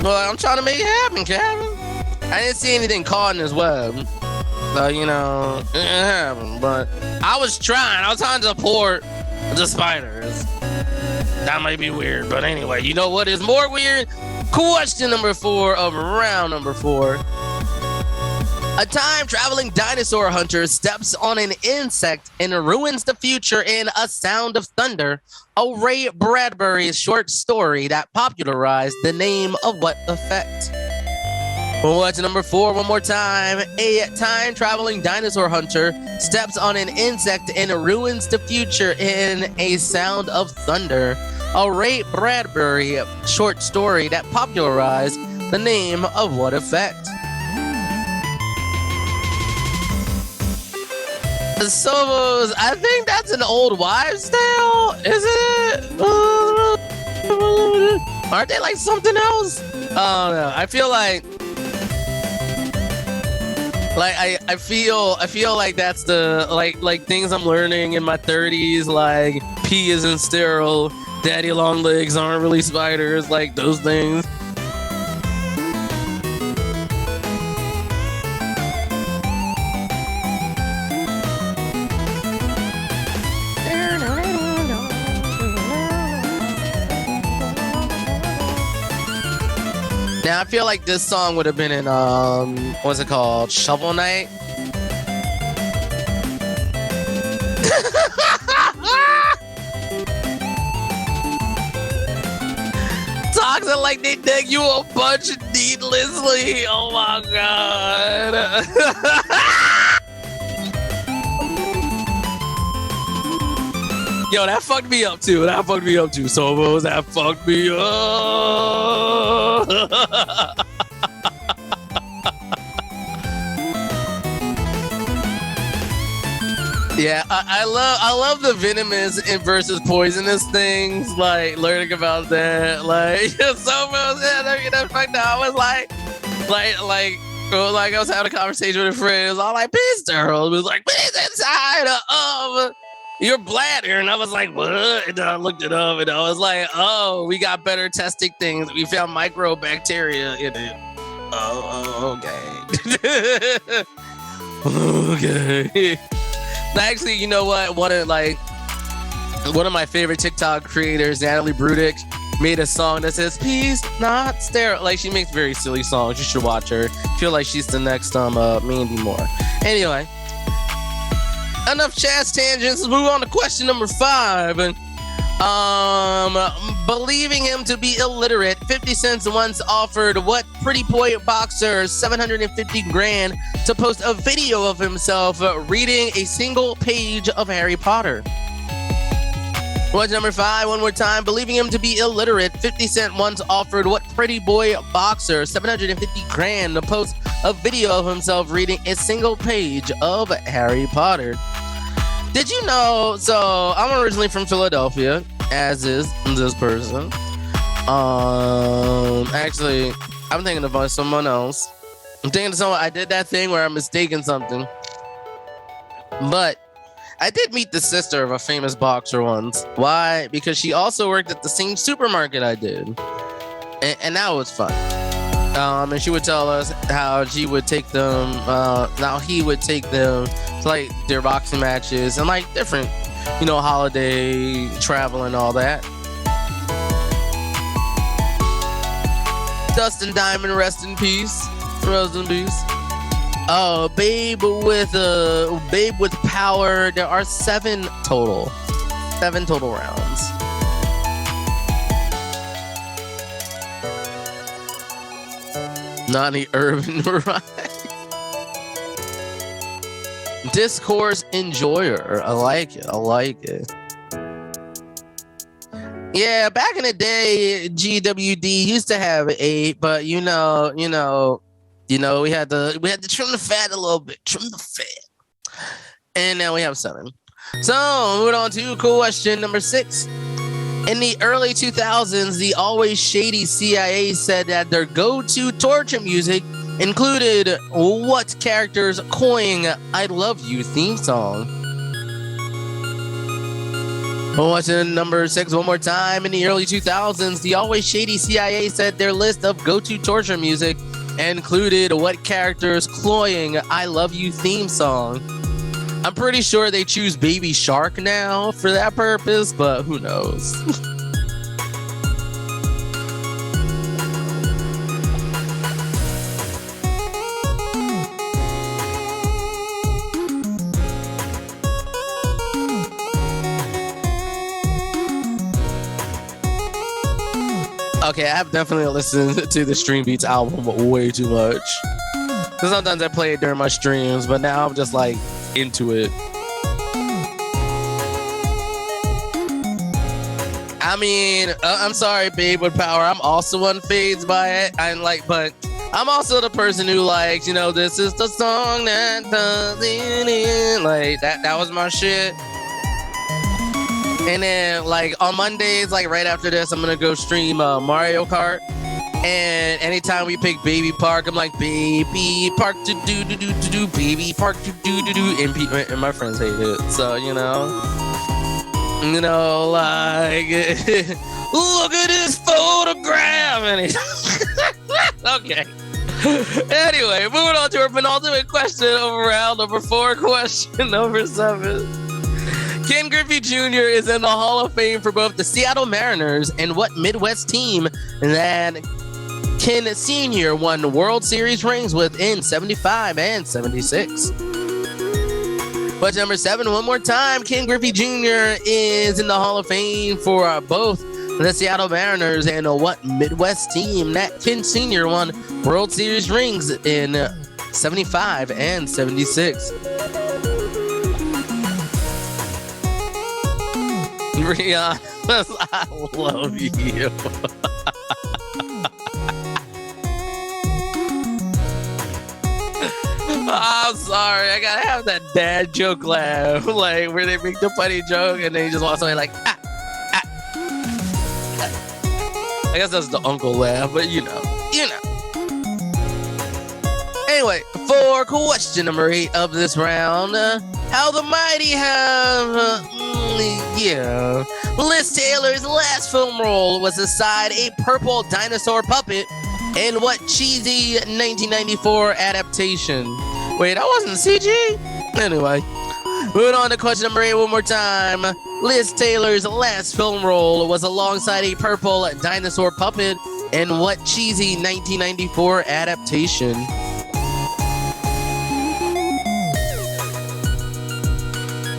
Well, I'm trying to make it happen, Kevin. I didn't see anything caught in his web. So, you know, it didn't happen. But I was trying to support the spiders. That might be weird, but anyway, you know what is more weird? Question number 4 of round number 4. A time-traveling dinosaur hunter steps on an insect and ruins the future in A Sound of Thunder, a Ray Bradbury's short story that popularized the name of what effect? What's number 4 one more time? A time-traveling dinosaur hunter steps on an insect and ruins the future in A Sound of Thunder, a Ray Bradbury short story that popularized the name of what effect? So, I think that's an old wives' tale, is it? Aren't they like something else? I don't know. I feel like I feel like that's the like things I'm learning in my 30s, like pee isn't sterile, daddy long legs aren't really spiders, like those things. Now I feel like this song would have been in what's it called? Shovel Knight. Talking like they dig you a bunch needlessly. Oh my god. Yo, that fucked me up too. Sobos, that fucked me up. Yeah, I love the venomous and versus poisonous things. Like learning about that. Like Sobos, that fucked up. I was like I was having a conversation with a friend. It was all like, "Peace, sterile." It was like, "Peace inside of your bladder," and I was like, "What?" And then I looked it up, and I was like, "Oh, we got better testing things. We found microbacteria in it." Oh, okay. Okay. Actually, you know what? One of my favorite TikTok creators, Natalie Brudick, made a song that says "Peace, not sterile." Like, she makes very silly songs. You should watch her. Feel like she's the next Mandy Moore. Anyway. Enough Chaz tangents. Let's move on to question number 5. And Believing him to be illiterate, 50 Cent once offered what pretty boy boxer 750 grand to post a video of himself reading a single page of Harry Potter. What's number 5? One more time. Believing him to be illiterate, 50 Cent once offered what pretty boy boxer 750 grand to post a video of himself reading a single page of Harry Potter. Did you know? So I'm originally from Philadelphia, as is this person. Actually, I'm thinking about someone else. I'm thinking of someone. I did that thing where I'm mistaken something, but I did meet the sister of a famous boxer once. Why? Because she also worked at the same supermarket I did, and that was fun. And she would tell us how she would take them, how he would take them to like their boxing matches and like different, holiday travel and all that. Dustin Diamond, rest in peace. Rest in peace. Oh, babe with power. There are 7 total. 7 total rounds. Not the urban variety. Discourse enjoyer. I like it. Yeah, back in the day, GWD used to have 8, but we had to trim the fat a little bit. Trim the fat. And now we have 7. So moving on to question number 6. In the early 2000s, the always shady CIA said that their go-to torture music included what character's cloying "I Love You" theme song? Question number 6 one more time. In the early 2000s, the always shady CIA said their list of go-to torture music included what character's cloying "I Love You" theme song? I'm pretty sure they choose Baby Shark now for that purpose, but who knows? Okay, I have definitely listened to the Stream Beats album way too much. Because sometimes I play it during my streams, but now I'm just like into it. I mean, I'm sorry, Babe with Power. I'm also unfazed by it. But I'm also the person who likes, this is the song that does it. Like that was my shit. And then like on Mondays, like right after this, I'm gonna go stream Mario Kart. And anytime we pick Baby Park, I'm like, Baby Park, do do do do do, Baby Park, do do do do, and my friends hate it. So like, look at this photograph. And okay. Anyway, moving on to our penultimate question of round number 4, question number 7. Ken Griffey Jr. is in the Hall of Fame for both the Seattle Mariners and what Midwest team that Ken Sr. won World Series rings with in 75 and 76. Question number 7, one more time. Ken Griffey Jr. is in the Hall of Fame for both the Seattle Mariners and what Midwest team that Ken Sr. won World Series rings in 75 and 76. Rihanna, I love you. I'm sorry, I gotta have that dad joke laugh, like where they make the funny joke and then you just walk away like ah. I guess that's the uncle laugh, but you know. Anyway, for question number 8 of this round, how the mighty have, Liz Taylor's last film role was aside a purple dinosaur puppet in what cheesy 1994 adaptation? Wait, that wasn't CG? Anyway, moving on to question number 8 one more time. Liz Taylor's last film role was alongside a purple dinosaur puppet in what cheesy 1994 adaptation?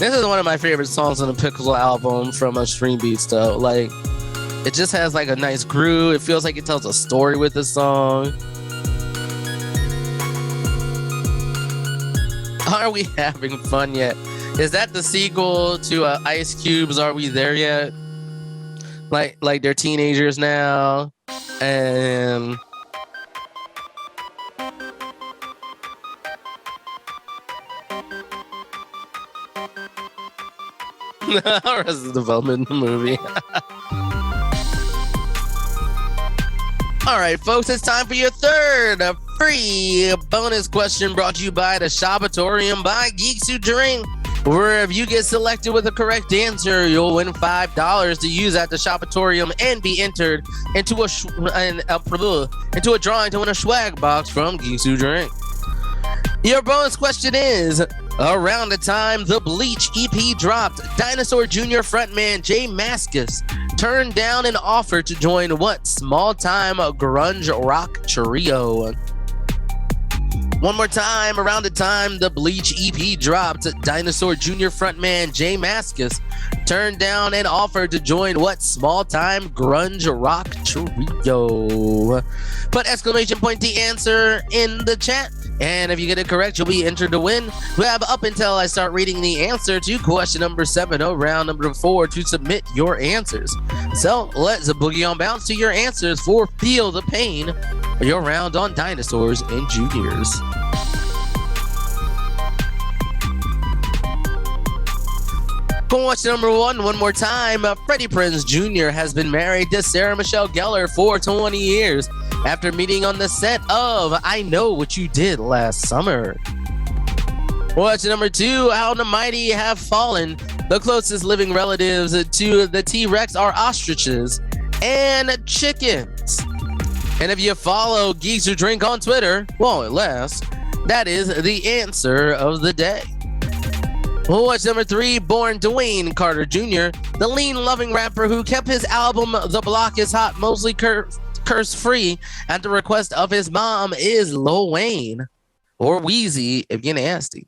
This is one of my favorite songs on the Pickle album from Stream Beats, though. Like, it just has like a nice groove. It feels like it tells a story with the song. Are we having fun yet? Is that the sequel to Ice Cube's Are We There Yet? Like they're teenagers now, and Arrested Development movie. All right, folks, it's time for your third free bonus question brought to you by the Shopatorium by Geeks Who Drink. Where if you get selected with the correct answer, you'll win $5 to use at the Shopatorium and be entered into a drawing to win a swag box from Geeks Who Drink. Your bonus question is, around the time the Bleach EP dropped, Dinosaur Jr. frontman Jay Mascis turned down an offer to join what small-time grunge rock trio? One more time, around the time the Bleach EP dropped, Dinosaur Jr. frontman Jay Mascis turned down an offer to join what small-time grunge rock trio? Put exclamation point the answer in the chat, and if you get it correct, you'll be entered to win. We have up until I start reading the answer to question number 7 of round number 4 to submit your answers. So let's boogie on bounce to your answers for Feel the Pain, your round on dinosaurs and juniors. Question number 1, one more time. Freddie Prinze Jr. has been married to Sarah Michelle Gellar for 20 years after meeting on the set of I Know What You Did Last Summer. Question number 2, How the Mighty Have Fallen. The closest living relatives to the T-Rex are ostriches and chickens. And if you follow Geeks Who Drink on Twitter, well, at last, that is the answer of the day. Question number 3, Born Dwayne Carter Jr., the lean-loving rapper who kept his album The Block Is Hot mostly curse-free at the request of his mom, is Lil Wayne, or Wheezy if you're nasty.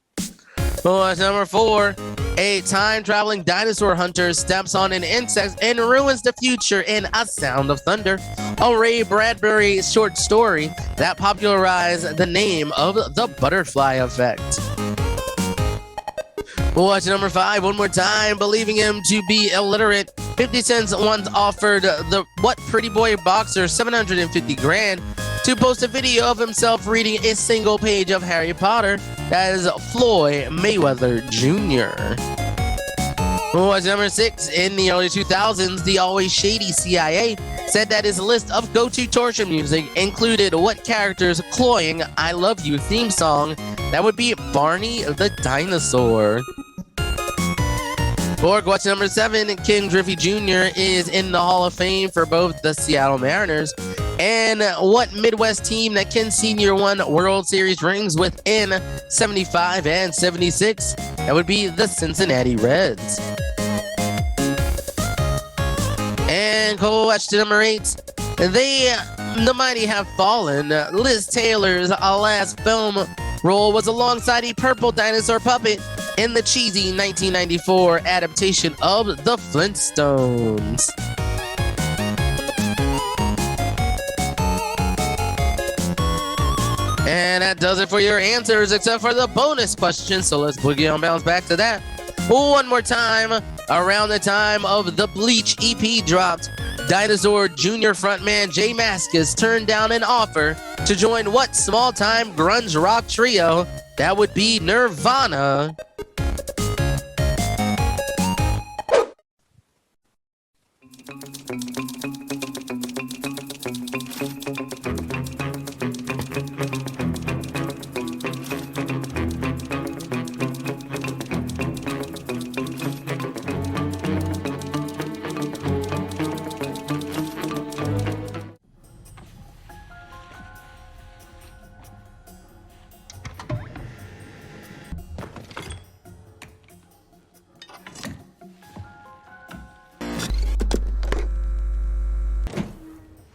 Question number 4, a time-traveling dinosaur hunter steps on an insect and ruins the future in A Sound of Thunder, a Ray Bradbury short story that popularized the name of the butterfly effect. Question number 5, one more time. Believing him to be illiterate, 50 Cent once offered the What Pretty Boy boxer $750,000 to post a video of himself reading a single page of Harry Potter. That is Floyd Mayweather Jr. Question number 6, in the early 2000s, the always shady CIA said that his list of go-to torture music included what character's cloying I Love You theme song? That would be Barney the Dinosaur. For question number 7, Ken Griffey Jr. is in the Hall of Fame for both the Seattle Mariners and what Midwest team that Ken Sr. won World Series rings within 75 and 76? That would be the Cincinnati Reds. And question number 8, the Mighty Have Fallen. Liz Taylor's last film role was alongside a purple dinosaur puppet in the cheesy 1994 adaptation of The Flintstones. And that does it for your answers, except for the bonus question. So let's boogie on bounce back to that. One more time. Around the time of the Bleach EP dropped, Dinosaur Jr. frontman Jay Mascis turned down an offer to join what small-time grunge rock trio? That would be Nirvana.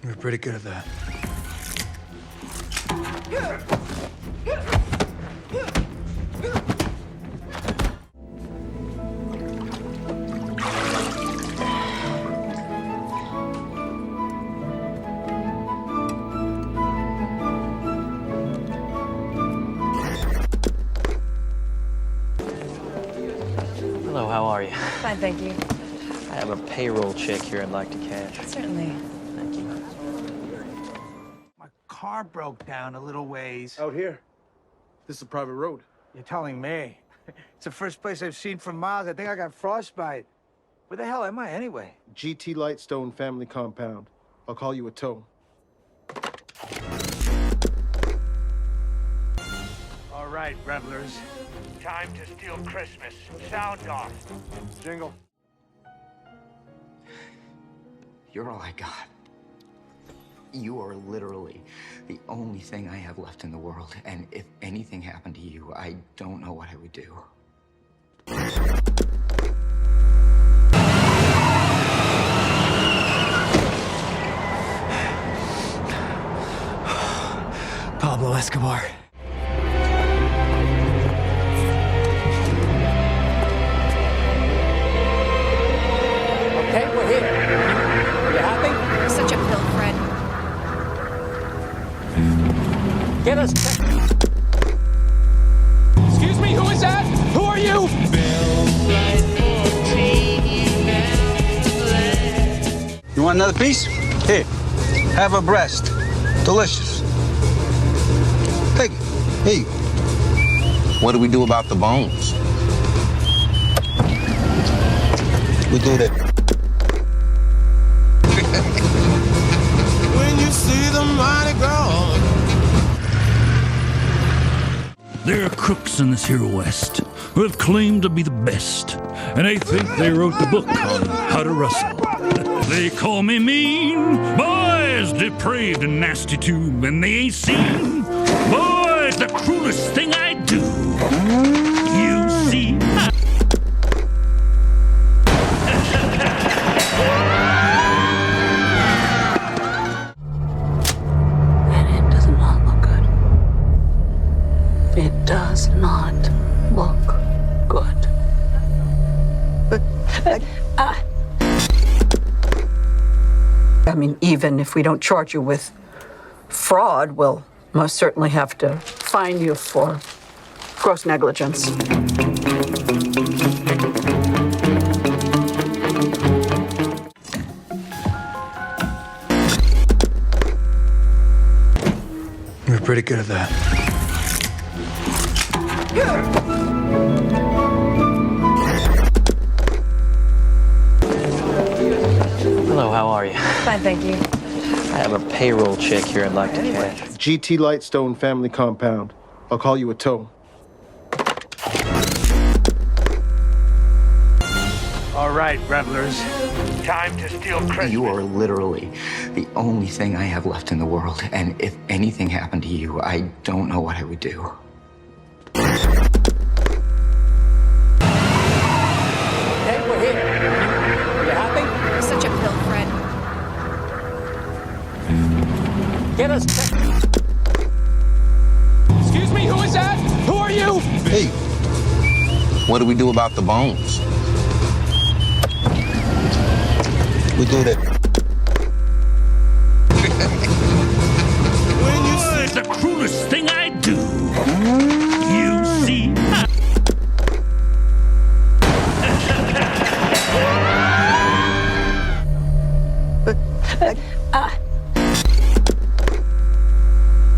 We're pretty good at that. how are you? Fine, thank you. I have a payroll check here I'd like to cash. Certainly. Thank you. My car broke down a little ways. Out here. This is a private road. You're telling me. It's the first place I've seen for miles. I think I got frostbite. Where the hell am I anyway? GT Lightstone family compound. I'll call you a tow. All right, revelers. Time to steal Christmas. Sound off. Jingle. You're all I got. You are literally the only thing I have left in the world, and if anything happened to you, I don't know what I would do. Pablo Escobar. Okay, we're here. You happy? Such a pill, Fred. Get us. Excuse me, who is that? Who are you? You want another piece? Here, have a breast. Delicious. Take it. Here. What do we do about the bones? We do that. When you see the mighty grow. There are crooks in this here West who have claimed to be the best, and they think they wrote the book on how to rustle. They call me mean, boys, depraved and nasty too, and they ain't seen, boys, the cruelest thing I do. You see, And it does not look good. It does not look good. I mean, even if we don't charge you with fraud, we'll most certainly have to fine you for gross negligence. We're pretty good at that. Hello, how are you? Fine, thank you. I have a payroll check here I'd like to cash. GT Lightstone family compound. I'll call you a tow. All right, revelers. Time to steal Christmas. You are literally the only thing I have left in the world, and if anything happened to you, I don't know what I would do. Okay, we're here. You happy? Such a pill, Fred. Get us. Excuse me, who is that? Who are you? Hey, what do we do about the bones? We do that. boys, the cruelest thing I do. You see,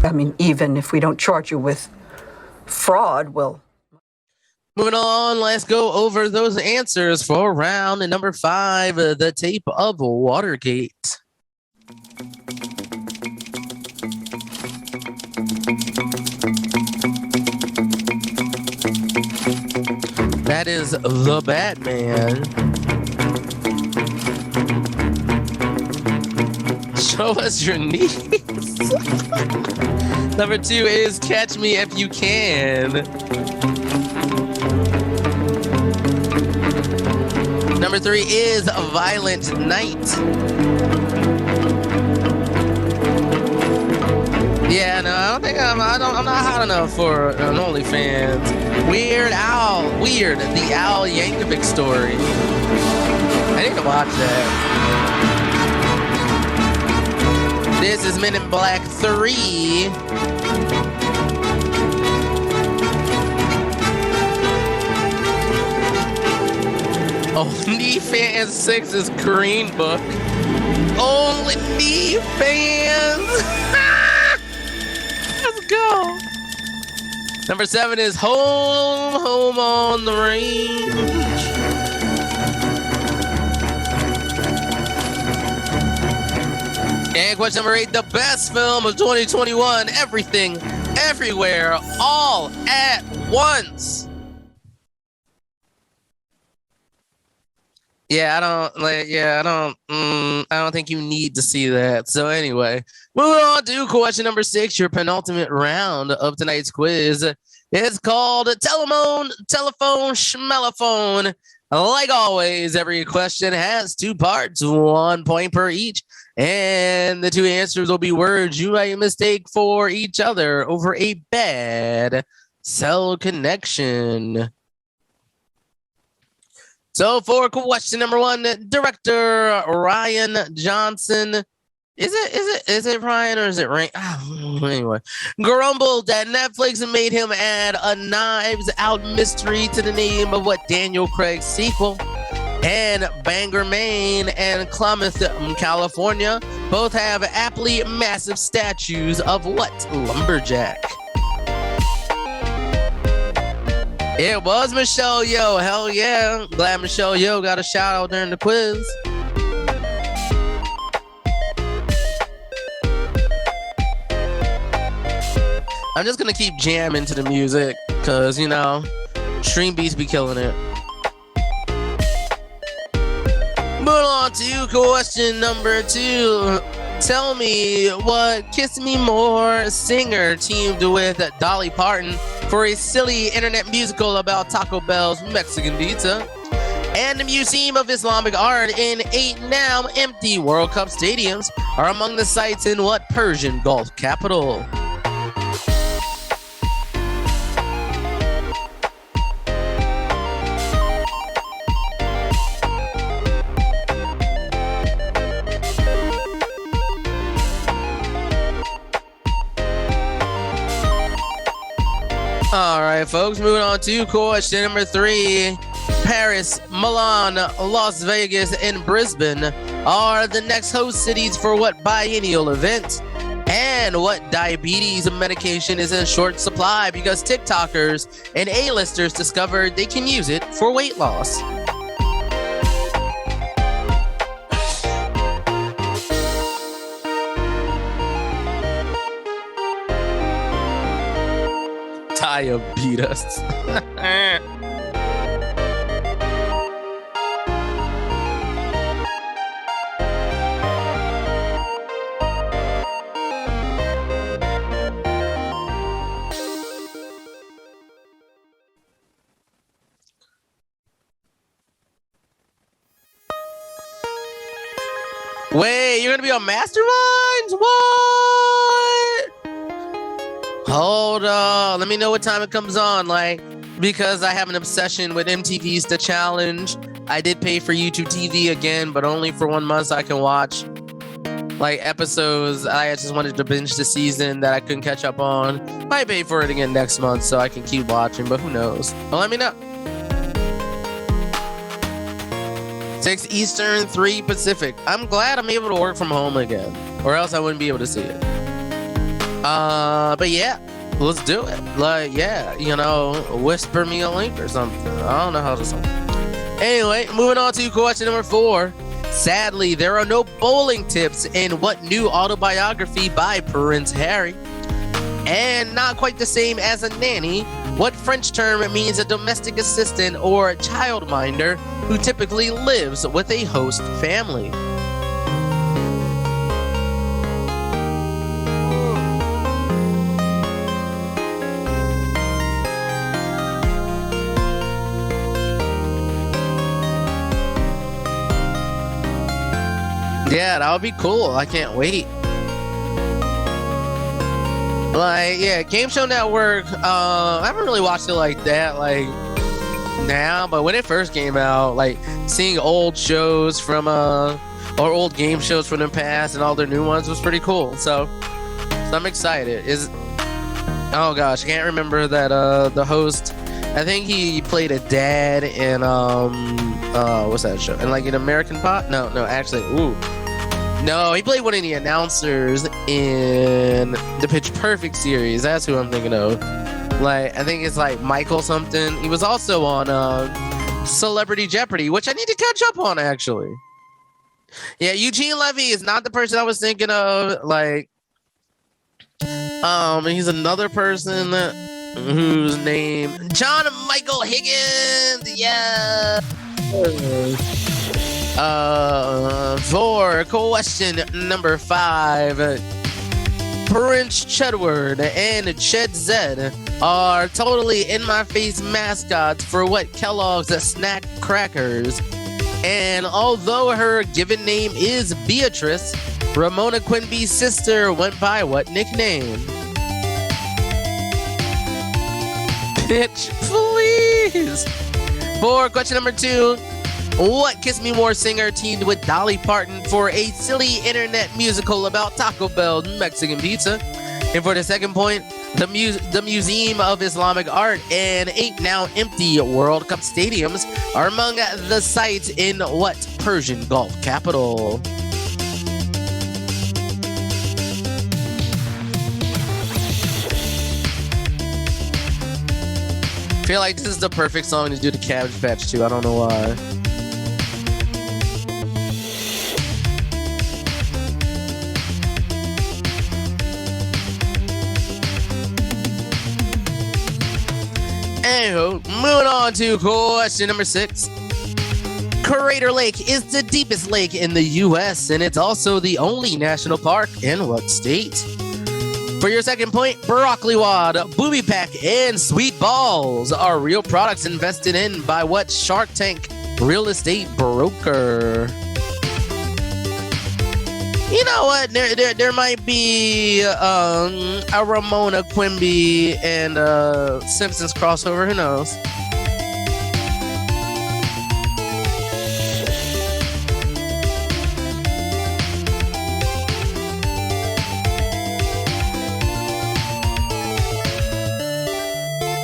I mean, even if we don't charge you with fraud, we'll... Moving on, let's go over those answers for round number 5, the tape of Watergate. That is the Batman. Show us your knees. Number 2 is Catch Me If You Can. Number 3 is Violent Night. Yeah, no, I don't think I'm not hot enough for an OnlyFans. Weird, the Al Yankovic story. I need to watch that. This is Men in Black 3. Knee Fan 6 is Green Book. Only Knee Fans. Let's go. Number 7 is Home on the Range. And question number 8, the best film of 2021, Everything, Everywhere, All at Once. I don't think you need to see that. So anyway, moving on to question number 6, your penultimate round of tonight's quiz. It's called Telephone Schmelephone. Like always, every question has 2 parts, 1 point per each. And the 2 answers will be words you might mistake for each other over a bad cell connection. So for question number 1, director Ryan Johnson. Is it Ryan or is it Rain? Anyway, grumbled that Netflix made him add a Knives Out mystery to the name of what Daniel Craig's sequel. And Bangor, Maine and Klamath, California both have aptly massive statues of what lumberjack? It was Michelle Yeoh. Hell yeah. Glad Michelle Yeoh got a shout out during the quiz. I'm just going to keep jamming to the music because, Stream Beats be killing it. Moving on to question number 2. Tell me what Kiss Me More singer teamed with Dolly Parton for a silly internet musical about Taco Bell's Mexican pizza. And the Museum of Islamic Art in 8 now empty World Cup stadiums are among the sites in what Persian Gulf capital? All right, folks, moving on to question number 3. Paris, Milan, Las Vegas, and Brisbane are the next host cities for what biennial event? And what diabetes medication is in short supply because TikTokers and A-listers discovered they can use it for weight loss? Diabetes. Wait, you're gonna be on Masterminds? What? Hold on. Let me know what time it comes on. Because I have an obsession with MTV's The Challenge. I did pay for YouTube TV again, but only for 1 month so I can watch episodes. I just wanted to binge the season that I couldn't catch up on. Might pay for it again next month so I can keep watching, but who knows? Well, let me know. 6 Eastern, 3 Pacific. I'm glad I'm able to work from home again, or else I wouldn't be able to see it. But yeah, let's do it. Whisper me a link or something. I don't know how to say. Anyway, moving on to question number 4. Sadly, there are no bowling tips in what new autobiography by Prince Harry? And not quite the same as a nanny, what French term means a domestic assistant or childminder who typically lives with a host family? Yeah, that would be cool. I can't wait. Game Show Network, I haven't really watched it like that, now, but when it first came out, seeing old shows from, or old game shows from the past and all their new ones was pretty cool, so I'm excited. Oh gosh, I can't remember that, the host I think he played a dad in what's that show? And like an American Pop? No, actually, no, he played one of the announcers in the Pitch Perfect series. That's who I'm thinking of. Like, I think it's like Michael something. He was also on Celebrity Jeopardy, which I need to catch up on actually. Yeah, Eugene Levy is not the person I was thinking of. Like, he's another person whose name John Michael Higgins. Yeah. For question number 5, Prince Chedward and Ched Zed are totally in-my-face mascots for what Kellogg's snack crackers. And although her given name is Beatrice, Ramona Quimby's sister went by what nickname? Pitch, please. For question number 2, what Kiss Me More singer teamed with Dolly Parton for a silly internet musical about Taco Bell Mexican pizza? And for the second point, the Museum of Islamic Art and 8 now empty World Cup stadiums are among the sites in what Persian Gulf capital? I feel like this is the perfect song to do the Cabbage Patch to. I don't know why. Anywho, moving on to question number 6. Crater Lake is the deepest lake in the U.S. and it's also the only national park in what state? For your second point, Broccoli Wad, Booby Pack, and Sweet Balls are real products invested in by what Shark Tank real estate broker? You know what? There might be a Ramona Quimby and Simpsons crossover. Who knows?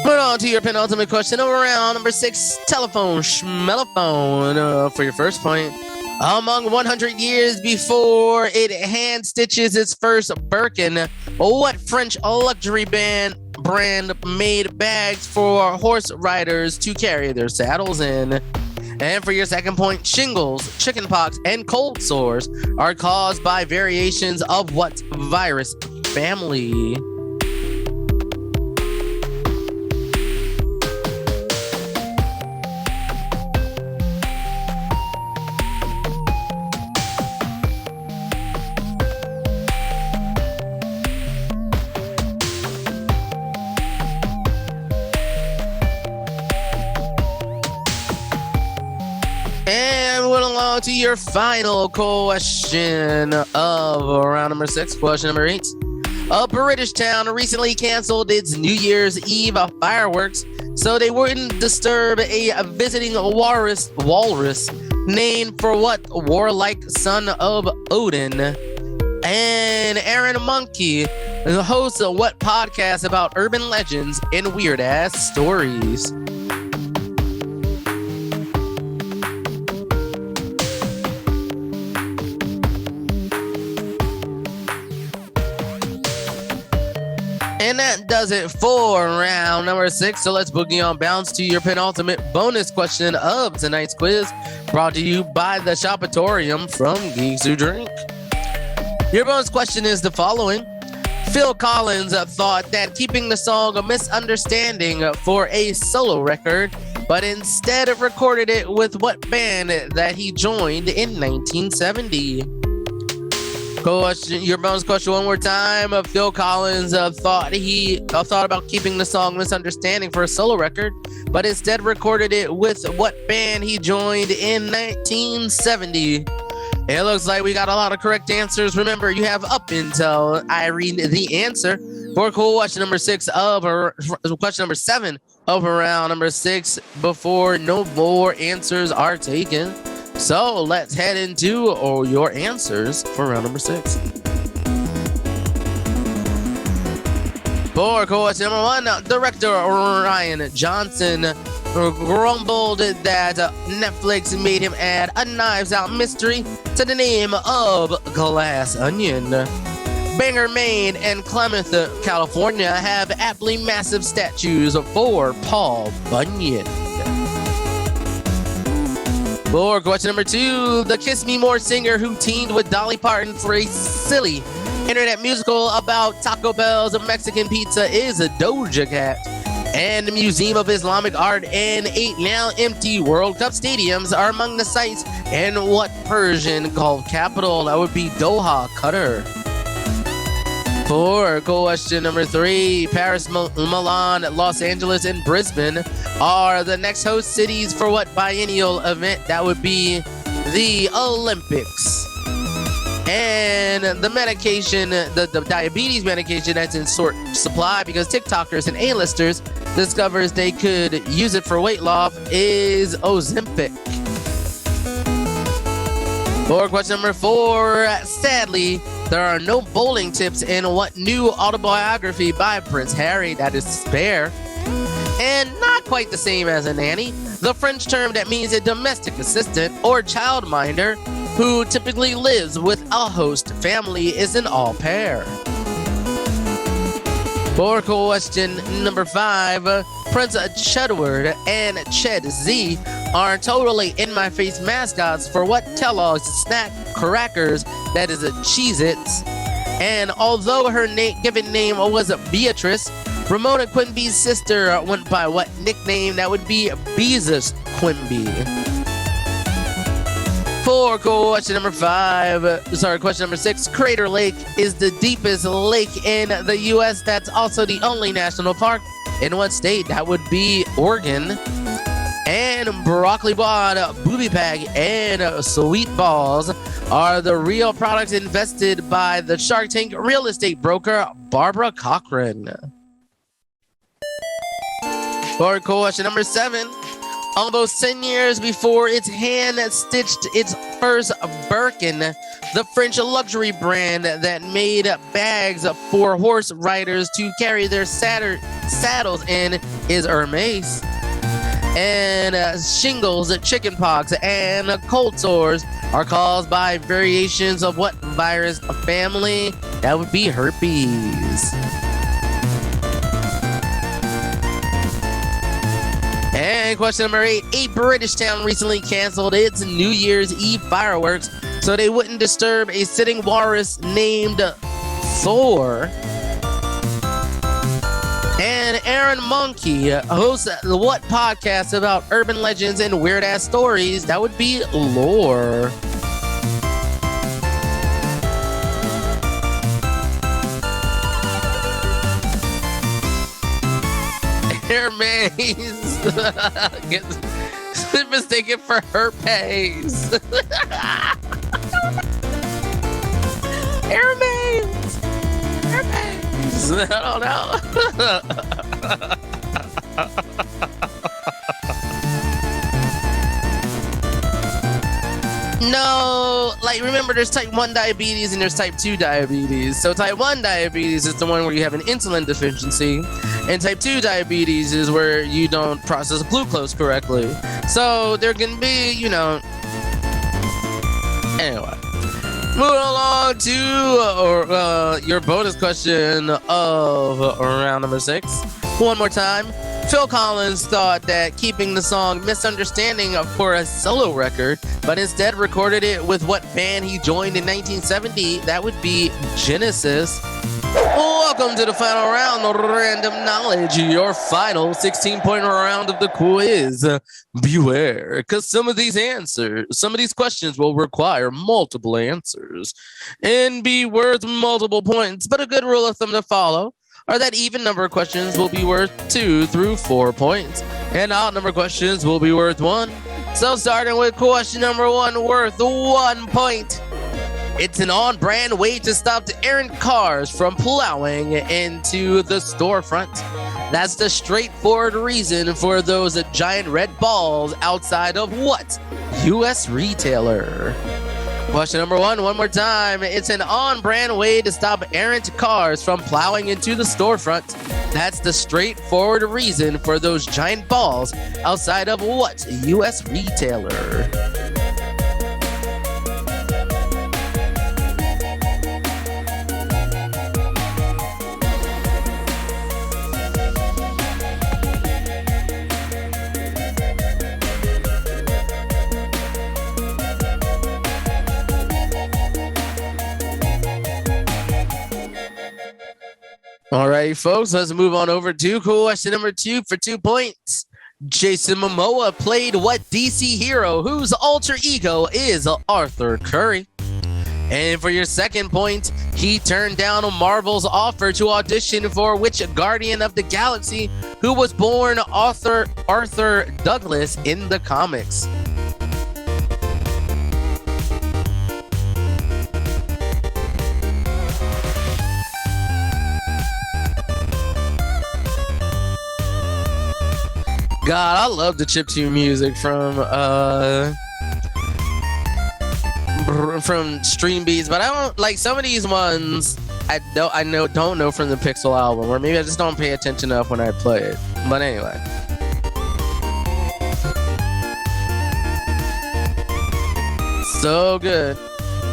Moving on to your penultimate question of round number 6, telephone schmelephone. For your first point. Among 100 years before it hand stitches its first Birkin, what French luxury brand made bags for horse riders to carry their saddles in? And for your second point, shingles, chickenpox, and cold sores are caused by variations of what virus family? To your final question of round number 6, question number 8. A British town recently canceled its New Year's Eve fireworks so they wouldn't disturb a visiting walrus named for what warlike son of Odin? And Aaron Monkey, the host of what podcast about urban legends and weird ass stories? And that does it for round number 6. So let's boogie on bounce to your penultimate bonus question of tonight's quiz, brought to you by the Shopatorium from Geeks Who Drink. Your bonus question is the following. Phil Collins thought that keeping the song a misunderstanding for a solo record, but instead recorded it with what band that he joined in 1970? Question, your bonus question one more time. Phil Collins thought about keeping the song Misunderstanding for a solo record, but instead recorded it with what band he joined in 1970. It looks like we got a lot of correct answers. Remember, you have up until I read the answer for question number 7 of round number 6 before no more answers are taken. So let's head into your answers for round number 6. For question number 1, director Ryan Johnson grumbled that Netflix made him add a Knives Out mystery to the name of Glass Onion. Bangor, Maine, and Klamath, California have aptly massive statues for Paul Bunyan. For question number 2, the Kiss Me More singer who teamed with Dolly Parton for a silly internet musical about Taco Bell's Mexican pizza is a Doja Cat. And the Museum of Islamic Art and 8 now empty World Cup stadiums are among the sites in what Persian Gulf capital? That would be Doha, Qatar. For question number 3, Paris, Milan, Los Angeles, and Brisbane are the next host cities for what biennial event? That would be the Olympics. And the medication, the diabetes medication that's in short supply because TikTokers and A-listers discovers they could use it for weight loss is Ozempic. For question number 4, sadly, there are no bowling tips in what new autobiography by Prince Harry that is spare. And not quite the same as a nanny, the French term that means a domestic assistant or childminder who typically lives with a host family is an au pair. For question number 5, Prince Chedward and Ched Z are totally in-my-face mascots for what Kellogg's snack crackers that is a Cheez-Its. And although her given name was Beatrice, Ramona Quimby's sister went by what nickname? That would be Beezus Quimby. For question number 6, Crater Lake is the deepest lake in the U.S. That's also the only national park. In what state? That would be Oregon. And broccoli bod, booby bag, and sweet balls are the real products invested by the Shark Tank real estate broker Barbara Cochran. For question number 7, almost 10 years before its hand-stitched its first Birkin, the French luxury brand that made bags for horse riders to carry their saddles in is Hermes. And shingles, chickenpox, and cold sores are caused by variations of what virus family? That would be herpes. And question number 8, a British town recently canceled its New Year's Eve fireworks so they wouldn't disturb a sitting walrus named Thor. And Aaron Monkey hosts what podcast about urban legends and weird-ass stories? That would be Lore. Hermes gets mistaken for herpes. Hermes. I don't know. No, like remember there's type 1 diabetes and there's type 2 diabetes. So type 1 diabetes is the one where you have an insulin deficiency, and type 2 diabetes is where you don't process glucose correctly. So there can be, anyway. Moving along to your bonus question of round number 6. One more time. Phil Collins thought that keeping the song Misunderstanding for a solo record, but instead recorded it with what band he joined in 1970. That would be Genesis. Welcome to the final round of Random Knowledge, your final 16-point round of the quiz. Beware, because some of these questions will require multiple answers and be worth multiple points, but a good rule of thumb to follow are that even number questions will be worth 2 through 4 points, and odd number questions will be worth 1. So starting with question number 1, worth 1 point. It's an on-brand way to stop the errant cars from plowing into the storefront. That's the straightforward reason for those giant red balls outside of what U.S. retailer? Question number one more time. It's an on-brand way to stop errant cars from plowing into the storefront. That's the straightforward reason for those giant balls outside of what U.S. retailer? All right, folks, let's move on over to question number 2 for 2 points. Jason Momoa played what DC hero whose alter ego is Arthur Curry? And for your second point, he turned down Marvel's offer to audition for which Guardian of the Galaxy who was born Arthur Douglas in the comics? God, I love the chiptune music from Stream Beats, but I don't like some of these ones. Don't know from the Pixel album, or maybe I just don't pay attention enough when I play it. But anyway, so good.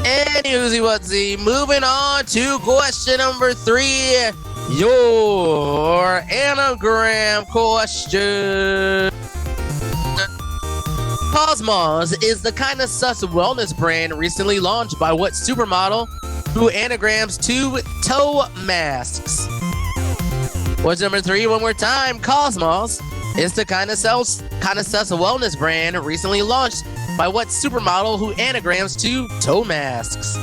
Anywho, whatsy, moving on to question number 3. Your anagram question. Cosmos is the kind of sus wellness brand recently launched by what supermodel who anagrams 2 toe masks? What's number 3 one more time? Cosmos is the kind of sus wellness brand recently launched by what supermodel who anagrams 2 toe masks?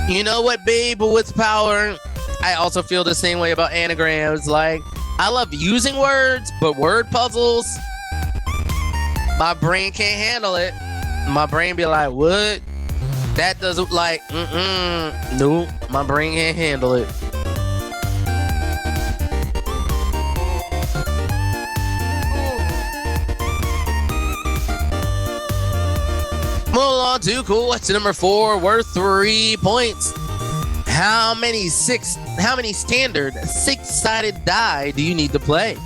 You know what, babe, with power, I also feel the same way about anagrams. Like, I love using words, but word puzzles, my brain can't handle it. My brain be like, what? That doesn't like, nope, my brain can't handle it. Moving on to question number 4, worth 3 points. How many standard 6-sided die do you need to play?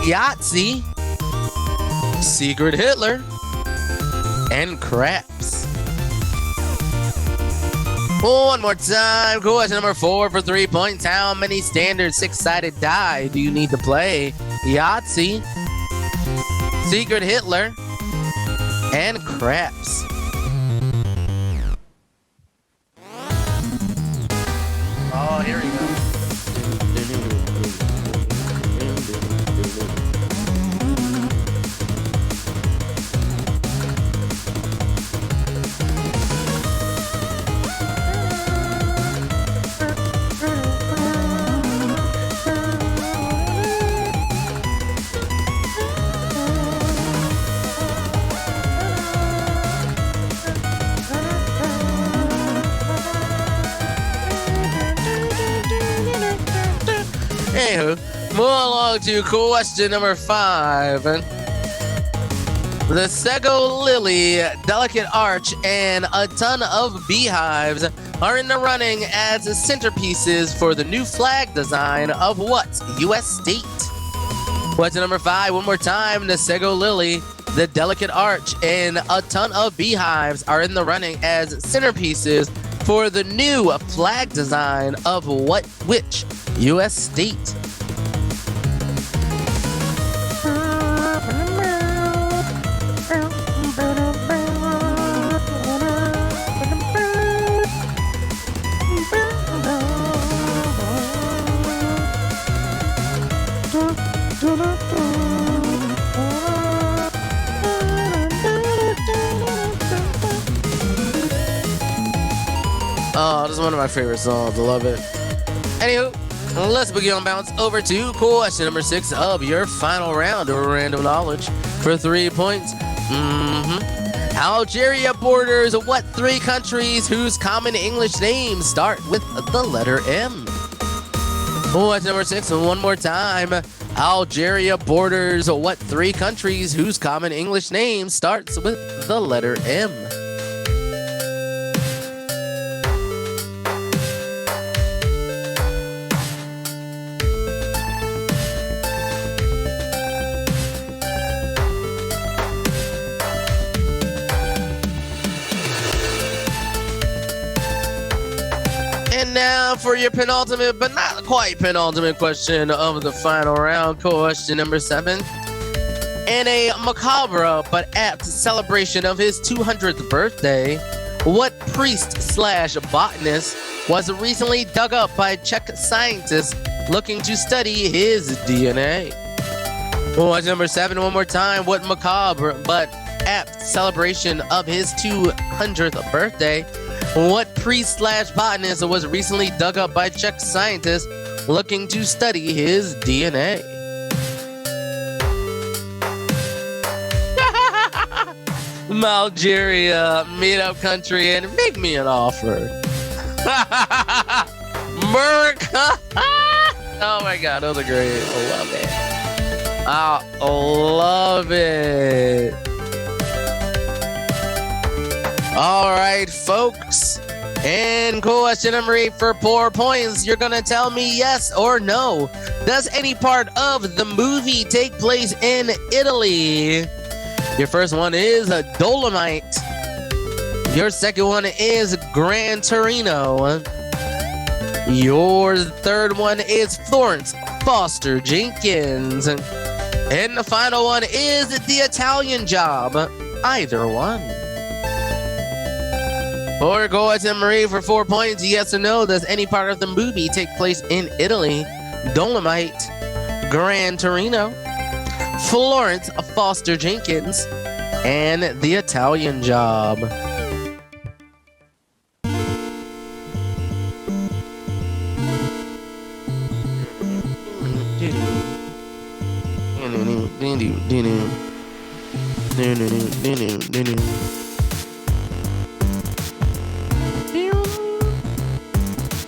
Yahtzee, Secret Hitler, and craps. One more time. Question number 4 for 3 points. How many standard 6-sided die do you need to play? Yahtzee, Secret Hitler, and craps. Oh, here we go. Anywho, move along to question number 5. The Sego Lily, Delicate Arch, and a ton of beehives are in the running as centerpieces for the new flag design of what U.S. state? Question number 5, one more time. The Sego Lily, the Delicate Arch, and a ton of beehives are in the running as centerpieces for the new flag design of which U.S. state? Oh, this is one of my favorite songs. I love it. Anywho, let's begin on bounce over to question number 6 of your final round of random knowledge for 3 points. Algeria borders what 3 countries whose common English names start with the letter M? Question number 6, one more time. Algeria borders what 3 countries whose common English name starts with the letter M? And now for your penultimate, but not quite penultimate question of the final round, question number 7. In a macabre but apt celebration of his 200th birthday, what priest/botanist was recently dug up by Czech scientists looking to study his DNA? Question number 7 one more time. What macabre but apt celebration of his 200th birthday, what priest/botanist was recently dug up by Czech scientists looking to study his DNA? Algeria, meet up country, and make me an offer. America. Oh my God, those are great. I love it. I love it. All right, folks. And question number 8 for 4 points. You're going to tell me yes or no. Does any part of the movie take place in Italy? Your first one is Dolomite. Your second one is Gran Torino. Your third one is Florence Foster Jenkins. And the final one is The Italian Job. Either one. Or go to Marie for 4 points. Yes or no? Does any part of the movie take place in Italy? Dolomite, Gran Torino, Florence Foster Jenkins, and The Italian Job.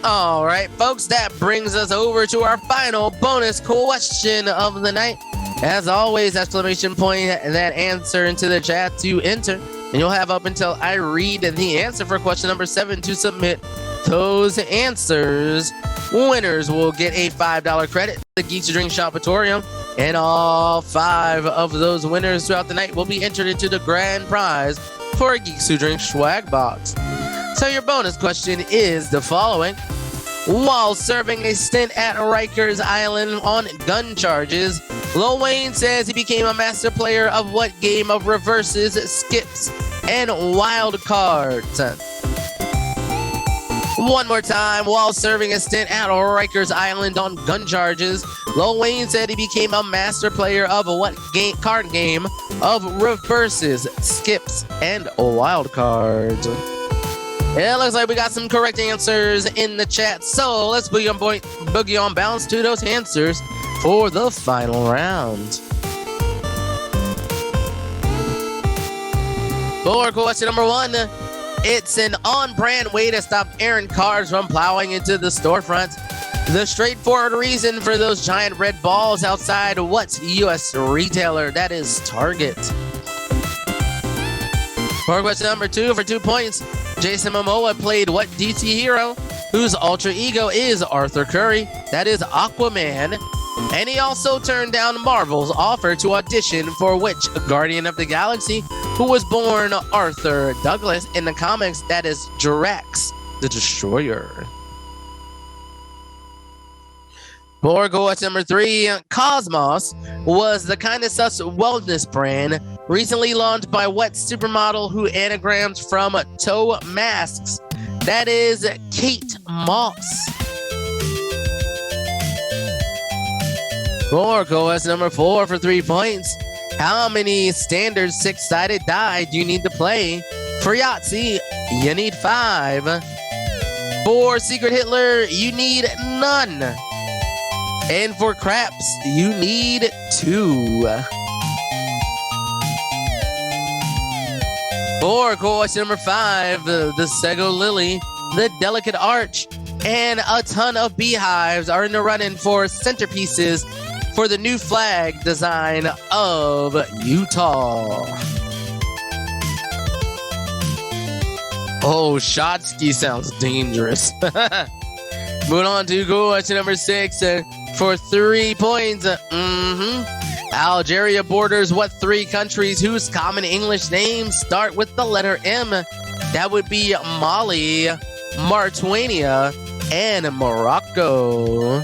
All right, folks, that brings us over to our final bonus question of the night. As always, exclamation point that answer into the chat to enter. And you'll have up until I read the answer for question number 7 to submit those answers. Winners will get a $5 credit to the Geeks to Drink Shopatorium. And all 5 of those winners throughout the night will be entered into the grand prize for a Geeks to Drink swag box. So your bonus question is the following. While serving a stint at Rikers Island on gun charges, Lil Wayne says he became a master player of what game of reverses, skips, and wild cards? One more time. While serving a stint at Rikers Island on gun charges, Lil Wayne said he became a master player of what card game of reverses, skips, and wild cards? It looks like we got some correct answers in the chat, so let's boogie on bounce to those answers for the final round. For question number 1, it's an on-brand way to stop errant cars from plowing into the storefront. The straightforward reason for those giant red balls outside what U.S. retailer? That is Target. For question number 2, for 2 points, Jason Momoa played what DC hero whose alter ego is Arthur Curry? That is Aquaman. And he also turned down Marvel's offer to audition for which Guardian of the Galaxy, who was born Arthur Douglas in the comics? That is Drax the Destroyer. For question number 3, Cosmos was the Kind of Sus wellness brand recently launched by what supermodel who anagrams from toe masks? That is Kate Moss. For question number 4 for 3 points, how many standard 6-sided die do you need to play? For Yahtzee, you need 5. For Secret Hitler, you need none. And for craps, you need 2. For question number 5, the Sego Lily, the Delicate Arch, and a ton of beehives are in the running for centerpieces for the new flag design of Utah? Oh, Shotsky sounds dangerous. Moving on to question number 6 for 3 points. Algeria borders what 3 countries whose common English names start with the letter M? That would be Mali, Mauritania, and Morocco.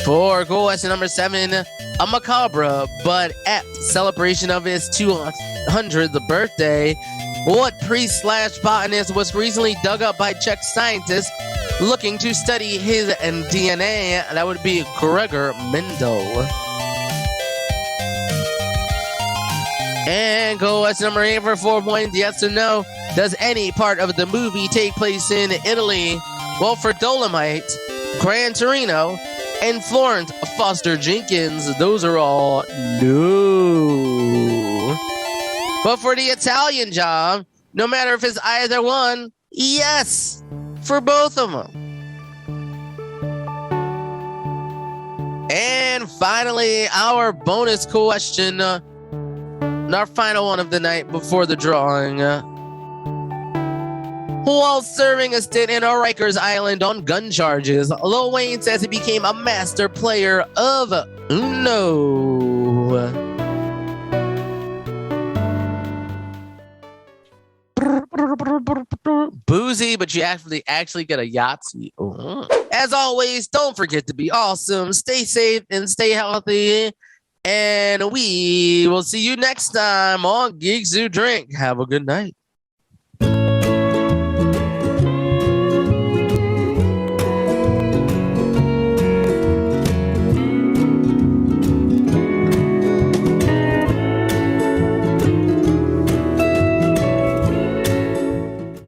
For question number 7, a macabre but apt celebration of his 200th birthday. What priest/botanist was recently dug up by Czech scientists looking to study his DNA? That would be Gregor Mendel. And question number 8 for 4 points. Yes or no? Does any part of the movie take place in Italy? Well, for Dolomite, Gran Torino, and Florence Foster Jenkins, those are all no. But for the Italian job, no matter if it's either one, yes, for both of them. And finally, our bonus question, our final one of the night before the drawing. While serving a stint in Rikers Island on gun charges, Lil Wayne says he became a master player of Uno. Boozy, but you actually get a Yahtzee. As always, don't forget to be awesome, stay safe, and stay healthy. And we will see you next time on Geeks Who Drink. Have a good night.